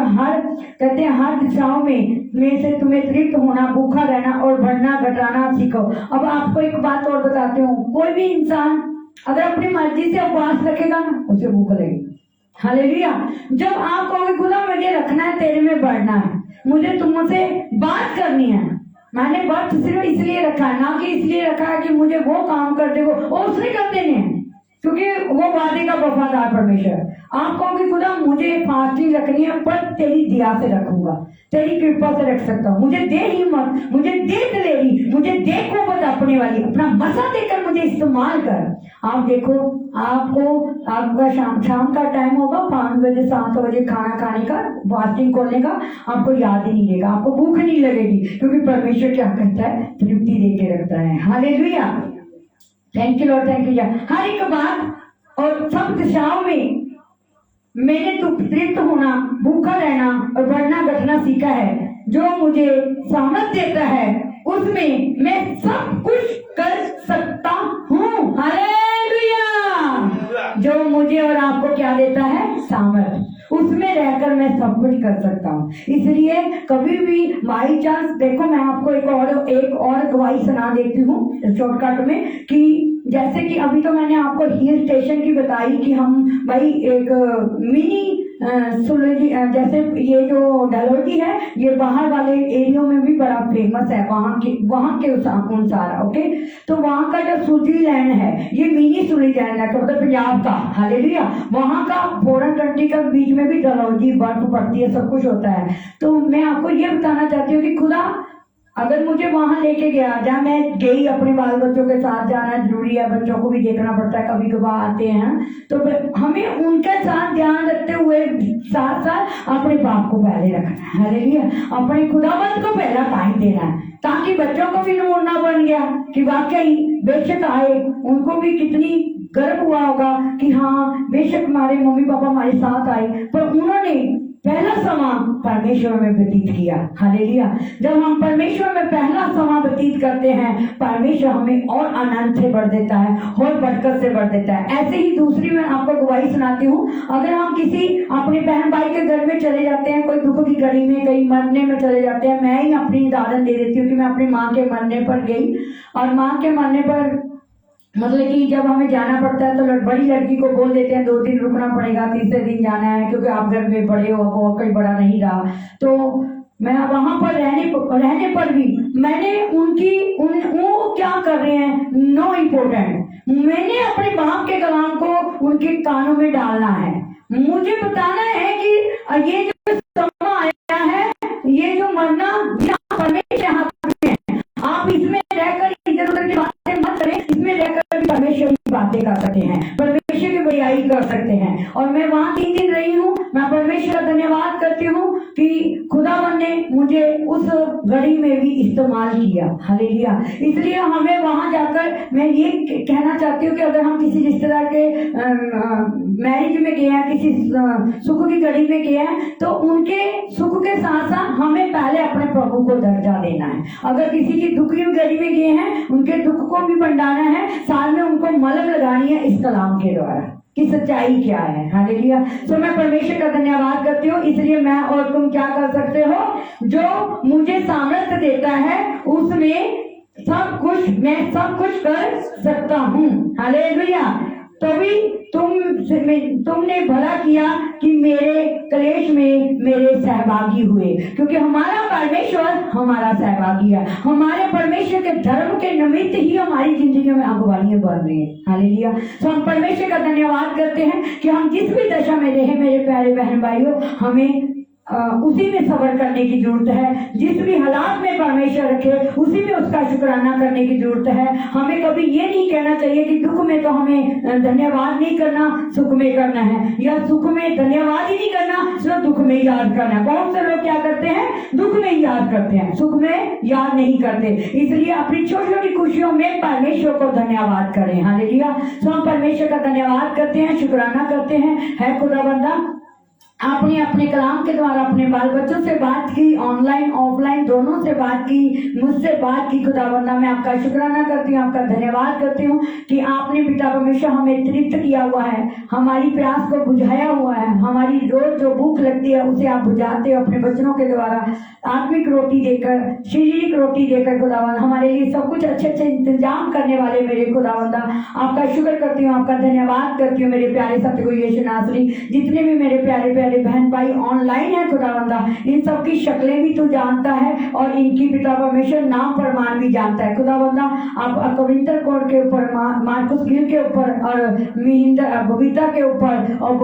कहते हैं हर दिशाओं में से तुम्हें तृप्त होना, भूखा रहना और बढ़ना घटाना सीखो। अब आपको एक बात और बताती हूँ, कोई भी इंसान अगर अपनी मर्जी से उपवास रखेगा ना, उसे भूख लगेगी। हालेलुया। जब आप कहोगे खुदा मुझे रखना है, तेरे में बढ़ना है, मुझे तुमसे बात करनी है, मैंने व्रत सिर्फ इसलिए रखा है, ना कि इसलिए रखा है कि मुझे वो काम कर दे, वो उसने कर देने हैं, क्योंकि वो वादे का वफादार परमेश्वर। आप कहोगे खुदा मुझे फास्टिंग रखनी है, पर तेरी दया से रखूंगा, तेरी कृपा से रख सकता हूँ, मुझे दे हिम्मत, मुझे दे दिलेरी, मुझे दे कुव्वत अपने वाली, अपना मसा देकर मुझे इस्तेमाल कर। आप देखो, आपका शाम का टाइम होगा 5 बजे 7 बजे खाना खाने का, फास्टिंग खोलने का, आपको याद ही नहीं रहेगा, आपको भूख नहीं लगेगी, क्योंकि परमेश्वर क्या करता है, तृप्ति देके रखता है। हालेलुया। Thank you Lord, thank you. हर एक बात और सब दिशाओं में मैंने तृप्त होना, भूखा रहना और बढ़ना घटना सीखा है। जो मुझे सामर्थ देता है उसमें मैं सब कुछ कर सकता हूँ। हालेलुया। जो मुझे और आपको क्या देता है, सामर्थ, उसमें रहकर मैं सब कुछ कर सकता हूँ। इसलिए कभी भी बाई चांस, देखो मैं आपको एक और गवाही सुना देती हूँ शॉर्टकट में, कि जैसे कि अभी तो मैंने आपको हिल स्टेशन की बताई कि हम भाई एक मिनी जैसे ये जो डलोजी है, ये बाहर वाले एरियो में भी बड़ा फेमस है, वहाँ के अनुसार। ओके, तो वहाँ का जो स्विट्जरलैंड है, ये मिनी स्विट्जरलैंड है, तो पंजाब का। हालेलुया। वहाँ का फॉरेन कंट्री का बीच में भी डलोजी, बर्फ पड़ती है, सब कुछ होता है। तो मैं आपको ये बताना चाहती हूँ कि खुदा अगर मुझे वहां लेके गया, जहाँ मैं गई, अपने बाल बच्चों के साथ जाना जरूरी है, बच्चों को भी देखना पड़ता है, कभी कभार आते हैं, तो हमें उनके साथ ध्यान रखते हुए साथ साथ अपने बाप को पहले रखना है। हालेलुया। अपने खुदावंत को पहला टाइम देना है, ताकि बच्चों को भी नमूना बन गया कि वाकई बेशक आए, उनको भी कितनी गर्व हुआ होगा कि हाँ बेशक हमारे मम्मी पापा हमारे साथ आए, पर उन्होंने पहला समय परमेश्वर में व्यतीत किया। हालेलुया। जब हम परमेश्वर में पहला समय व्यतीत करते हैं, परमेश्वर हमें और आनंद से भर देता है और बरकत से भर देता है। ऐसे ही दूसरी मैं आपको गवाही सुनाती हूँ। अगर हम किसी अपने बहन भाई के घर में चले जाते हैं, कोई दुख की घड़ी में, कहीं मरने में चले जाते हैं, मैं ही अपनी उदाहरण दे देती हूँ कि मैं अपनी माँ के मरने पर गई, और माँ के मरने पर मतलब कि जब हमें जाना पड़ता है तो बड़ी लड़की को बोल देते हैं 2 दिन रुकना पड़ेगा, तीसरे दिन जाना है, क्योंकि आप घर में बड़े हो, और कोई बड़ा नहीं रहा। तो मैं वहां पर रहने पर भी मैंने वो क्या कर रहे हैं, नो इम्पोर्टेंट, मैंने अपने बाप के कलाम को उनके कानों में डालना है। मुझे बताना है कि ये जो समय आया है, ये जो मरना परमेश्वर हाथ में है, आप इसमें रहकर इधर उधर की बातें मत करें, इसमें रहकर भी परमेश्वर की बातें कर सकते हैं, परमेश्वर की बड़ाई कर सकते हैं। और मैं वहां 3 दिन रही हूँ। मैं परमेश्वर का धन्यवाद करती हूँ कि खुदावन ने मुझे उस घड़ी में भी इस्तेमाल किया। हालेलुया। इसलिए हमें वहां जाकर मैं ये कहना चाहती हूँ कि अगर हम किसी रिश्तेदार के मैरिज में गए हैं, किसी सुख की घड़ी में गए हैं, तो उनके सुख के साथ साथ हमें पहले अपने प्रभु को दर्जा देना है। अगर किसी की दुख की घड़ी में गए हैं, उनके दुख को भी भंडाना है, साथ में उनको मलम लगानी है इस कलाम के द्वारा कि सच्चाई क्या है। हालेलुया। तो मैं परमेश्वर का धन्यवाद करती हूँ। इसलिए मैं और तुम क्या कर सकते हो, जो मुझे सामर्थ्य देता है उसमें मैं सब कुछ कर सकता हूँ। हालेलुया। तभी तुम तुमने भला किया कि मेरे क्लेश में मेरे सहभागी हुए, क्योंकि हमारा परमेश्वर हमारा सहभागी है। हमारे परमेश्वर के धर्म के निमित्त ही हमारी जिंदगी में अगुवाइयां बढ़ रही है। हालेलुया। तो हम परमेश्वर का धन्यवाद करते हैं कि हम जिस भी दशा में रहे मेरे प्यारे बहन भाइयों, हमें उसी में सब्र करने की जरूरत है। जिस भी हालात में परमेश्वर रखे उसी में उसका शुक्राना करने की जरूरत है। हमें कभी ये नहीं कहना चाहिए कि दुख में तो हमें धन्यवाद नहीं करना, सुख में करना है, या सुख में धन्यवाद ही नहीं करना, सिर्फ दुख में याद करना है। बहुत से लोग क्या करते हैं, दुख में ही याद करते हैं, सुख में याद नहीं करते। इसलिए अपनी छोटी छोटी खुशियों में परमेश्वर को धन्यवाद करें। हालेलुया। तो हम परमेश्वर का धन्यवाद करते हैं, शुक्राना करते हैं। है खुदा बंदा आपने अपने कलाम के द्वारा अपने बाल बच्चों से बात की, ऑनलाइन ऑफलाइन दोनों से बात की, मुझसे बात की। खुदावंदा मैं आपका शुक्राना करती हूँ, आपका धन्यवाद करती हूँ कि आपने पिता परमेश्वर हमें तृप्त किया हुआ है, हमारी प्यास को बुझाया हुआ है। हमारी रोज जो भूख लगती है उसे आप बुझाते हो अपने बच्चों के द्वारा, आत्मिक रोटी देकर, शारीरिक रोटी देकर। खुदावंदा हमारे लिए सब कुछ अच्छे अच्छे इंतजाम करने वाले मेरे खुदावंदा आपका शुक्र करती हूँ, आपका धन्यवाद करती हूँ। मेरे प्यारे सतगुरु यीशु नासरी, जितने भी मेरे प्यारे प्यारे बहन भाई ऑनलाइन है खुदावंदा, इन सब की शक्लें भी तू जानता है और इनकी पिता परमेश्वर नाम प्रमाण भी जानता है। खुदावंदा आप कविंतर कौर के ऊपर, मार्कुस गिल के ऊपर और बबीता के ऊपर और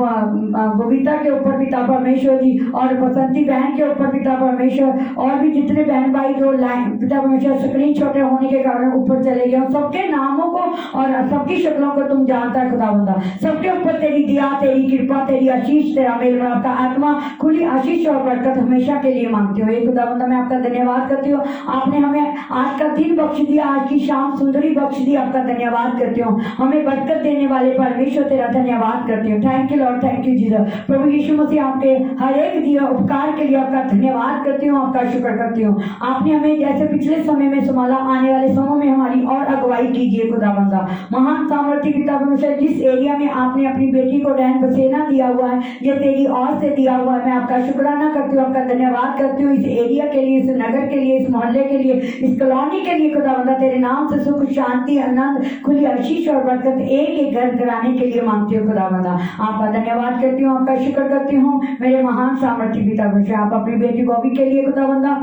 बबीता के ऊपर पिता परमेश्वर जी, और बसंती बहन के ऊपर पिता परमेश्वर, और भी जितने बहन भाई जो पिता परमेश्वर स्क्रीन छोटे होने के कारण ऊपर चले गए, सबके नामों को और सबकी शक्लों को तुम जानता है खुदावंदा। सबके ऊपर तेरी दया, तेरी कृपा, तेरी आशीष, तेरा मेल मिलाप, आत्मा खुली आशीष और बरकत हमेशा के लिए मांगती हूँ। खुदावंदा मैं आपका धन्यवाद करती हूँ, आपने हमें आज का दिन बख्श दिया, आज की शाम सुंदरी बख्श दी, आपका धन्यवाद करती हूँ। हमें बरकत देने वाले परमेश्वर तेरा धन्यवाद करती हूँ। Thank you Lord, thank you Jesus. प्रभु यीशु मसीह आपके हर एक दिए उपकार के लिए आपका धन्यवाद करती हूँ, आपका शुक्र करती हूँ। आपने हमें जैसे पिछले समय में संभाला, आने वाले समय में हमारी और अगुवाई कीजिए खुदावंदा। महान सामर्थ्य पिता परमेश्वर, जिस एरिया में आपने अपनी बेटी को रैन बसेरा दिया हुआ है, ये तेरी और से दिया हुआ है, मैं आपका शुक्राना करती हूँ, आपका धन्यवाद करती हूँ। इस एरिया के लिए, इस नगर के लिए, इस मोहल्ले के लिए, इस कॉलोनी के लिए खुदावंदा तेरे नाम से सुख, शांति, आनंद, खुली आशीष और बरकत एक एक घर कराने के लिए मांगती हूँ खुदावंदा। आपका धन्यवाद करती हूँ, आपका शुक्र करती हूँ मेरे महान सामर्थ्य पिता परमेश्वर। आप अपनी बेटी बॉबी के लिए खुदावंदा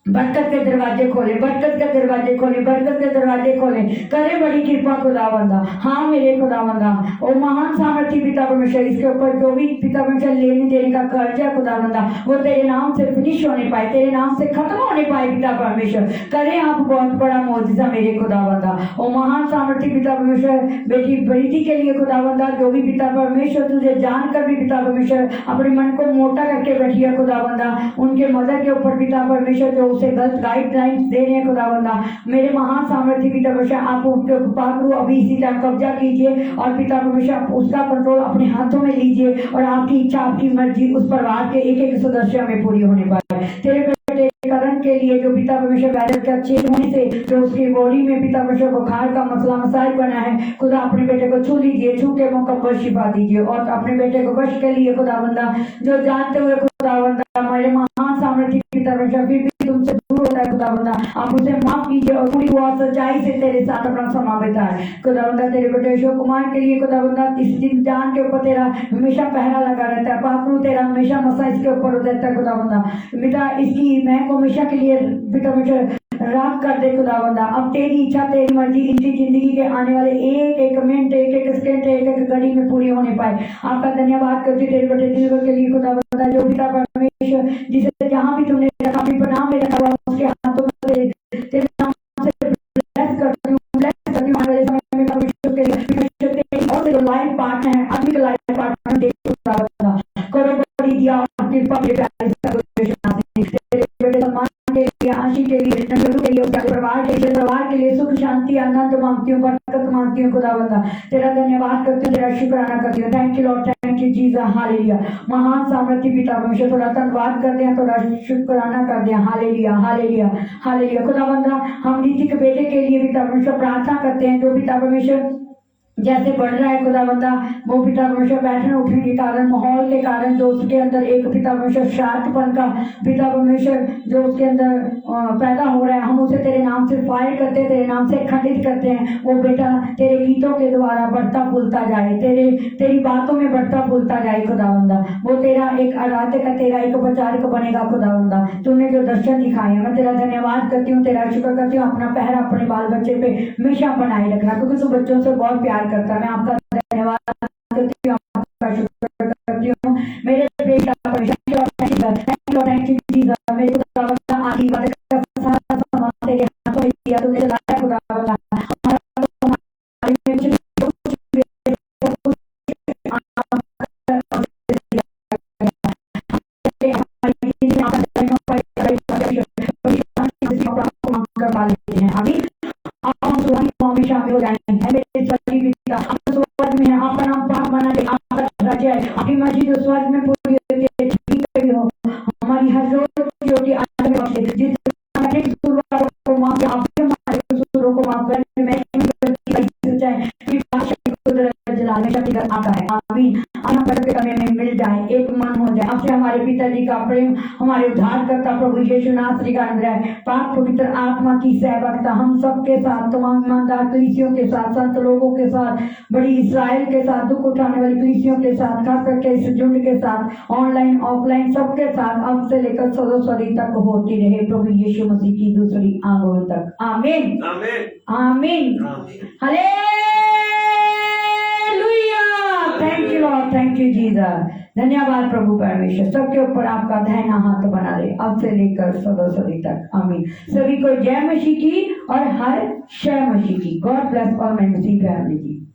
बरकत के दरवाजे खोले, बरकत के दरवाजे खोले, बरकत के दरवाजे खोले, करे बड़ी कृपा खुदावंदा। हाँ मेरे खुदावंदा, और महान सामर्थ्य पिता परमेश्वर, इसके ऊपर जो भी पिता परमेश्वर लेने देने का कर्जा खुदावंदा, वो तेरे नाम से फिनिश होने पाए, तेरे नाम से खत्म होने पाए पिता परमेश्वर। करे आप बहुत बड़ा मौजूदा मेरे खुदावंदा। और महान सामर्थ्य पिता परमेश्वर, बेटी प्रीति के लिए खुदावंदा, जो भी पिता परमेश्वर तुझे जानकर भी पिता परमेश्वर अपने मन को मोटा करके बैठी है खुदावंदा, उनके मदर के ऊपर पिता परमेश्वर जो उसे गलत गाइडलाइंस दे रहे हैं खुदावंदा, मेरे महान सामर्थ्य पिता परमेश्वर आप उनके पाकरू अभी इसी टाइम कब्जा कीजिए, और पिता परमेश्वर उसका कंट्रोल अपने हाथों में लीजिए, और आपकी इच्छा, आपकी मर्जी उस परिवार के एक एक सदस्य में पूरी होने पाए। तेरे करण के लिए जो पिता परमेश्वर वायरस के अच्छे होने से जो उसकी बॉडी में पिता परमेश्वर बुखार का मसला मसाइल बना है, खुदा अपने बेटे को छू लीजिए, छू के मुकम्मल शिफा दीजिए। और अपने बेटे को बख्श के लिए खुदावंदा, जो जानते हुए खुदावंदा हमारे महान सामर्थ्य पिता परमेश्वर फिर भी तुमसे दूर होता है खुदावंदा, आप उसे माफ कीजिए और पूरी हुआ सच्चाई से तेरे साथ अपना समा बिताए। खुदावंदा तेरे बेटे अशोक कुमार के लिए खुदावंदा, इस दिन जान के ऊपर तेरा हमेशा पहरा लगा रहता है, पाकरू तेरा हमेशा मसा इसके ऊपर रहता है खुदावंदा। बेटा इसकी मैं हमेशा के लिए पिता परमेश्वर राख कर दे खुदावंदा। अब तेरी इच्छा, तेरी मर्जी इनकी जिंदगी के आने वाले एक एक मिनट, एक एक सेकंड, एक एक घड़ी में पूरी होने पाए। आपका धन्यवाद करती तेरे बेटे दिलवर के लिए खुदावंदा, जो पिता परमेश्वर जिसे जहाँ भी तुमने रखा, अपनी प्रणाम में रखा हुआ, उसके हाथों में तेरे नाम से ब्लेस करती हूँ, ब्लेस करती हूँ। आने वाले समय में परमेश्वर के लिए तेरी और जो लाइफ पार्टनर है, आदमी का लाइफ पार्टनर दे खुदावंदा, करो बड़ी दिया और कृपा मेरे प्यारे तेरे बेटे सम्मान के लिए, आशीष के लिए, के लिए, परिवार के लिए सुख, शांति, आनंद मांगती हूँ, बरकत मांगती हूँ खुदावंदा। तेरा धन्यवाद करती हूँ, तेरा शुक्राना करती हूँ। Thank you Lord, thank you Jesus, hallelujah. महान सामर्थ्य पिता परमेश्वर, थोड़ा धन्यवाद करते हैं, थोड़ा शुक्राना करते हैं। हालेलुया, हालेलुया, हालेलुया। खुदावंदा हम रीति के बेटे के लिए पिता परमेश्वर प्रार्थना करते हैं, जो पिता परमेश्वर जैसे बढ़ रहा है खुदावंदा, वो पिता परमेश्वर बैठने उठने के कारण, माहौल के कारण, जो उसके अंदर एक पिता परमेश्वर शांतपन का पिता परमेश्वर जो उसके अंदर पैदा हो रहा है, हम उसे तेरे नाम से फायर करते हैं, तेरे नाम से खंडित करते हैं। वो बेटा तेरे गीतों के द्वारा बढ़ता फूलता जाए, तेरी बातों में बढ़ता फूलता जाए खुदावंदा। वो तेरा एक आराध्य का, तेरा एक प्रचारक बनेगा खुदावंदा। तूने जो दर्शन दिखाए, मैं तेरा धन्यवाद करती हूँ, तेरा शुक्र करती हूँ। अपना पहरा अपने बाल बच्चे पे हमेशा बनाए रखना, क्योंकि तू बच्चों से बहुत प्यार करता है। मैं आपका धन्यवाद करती हूँ, आपका शुक्र करती हूँ मेरे बेटा थैंक यू जीसस। मेरे खुदावंदा आशीर्वाद का सारा सामान तेरे हाथों में दिया, तूने चलाया खुदावंदा। हमारे में करवा लेते हैं अभी। आप हम सुबह में शामिल हो जाएंगे। मेरे सभी पिता आप स्वर्ग में हैं, आपका नाम पाक माना जाए, आपका राज्य है, आपकी मर्जी जो स्वर्ग में पूरी होती है ठीक कभी हो। हमारी हर रोज की रोटी आज हमें बख्शे, जिस अपने कसूरों को माफ कर, आप हमारे कसूरों को माफ कर। मैं सच्चाई की भाषा को जलाने शक्तिगत आता है। आमीन। हम के समय में मिल जाए, एक मन हो जाए, आपसे हमारे पिताजी का प्रेम, हमारे उद्धारकर्ता प्रभु यीशु नासरी का अनुग्रह, पाक पवित्र आत्मा की सहभागिता हम सबके साथ, तमाम ईमानदार कलीसियों के साथ, संत लोगों के साथ, बड़ी इस्राएल के साथ, दुख उठाने वाली कलीसियों के साथ, खास करके इस झुंड के साथ, ऑनलाइन ऑफलाइन सबके साथ, अब से लेकर सदी तक होती रहे प्रभु यीशु मसीह की दूसरी आंगों तक। आमीन आमीन आमीन। Hallelujah. Thank you Lord, thank you Jesus. धन्यवाद प्रभु परमेश्वर, सबके ऊपर आपका दाहिना हाथ बना दे अब से लेकर सदी तक। आमीन। सभी को जय मसीह की और हर शय मसीह की। God bless all my Masih family की।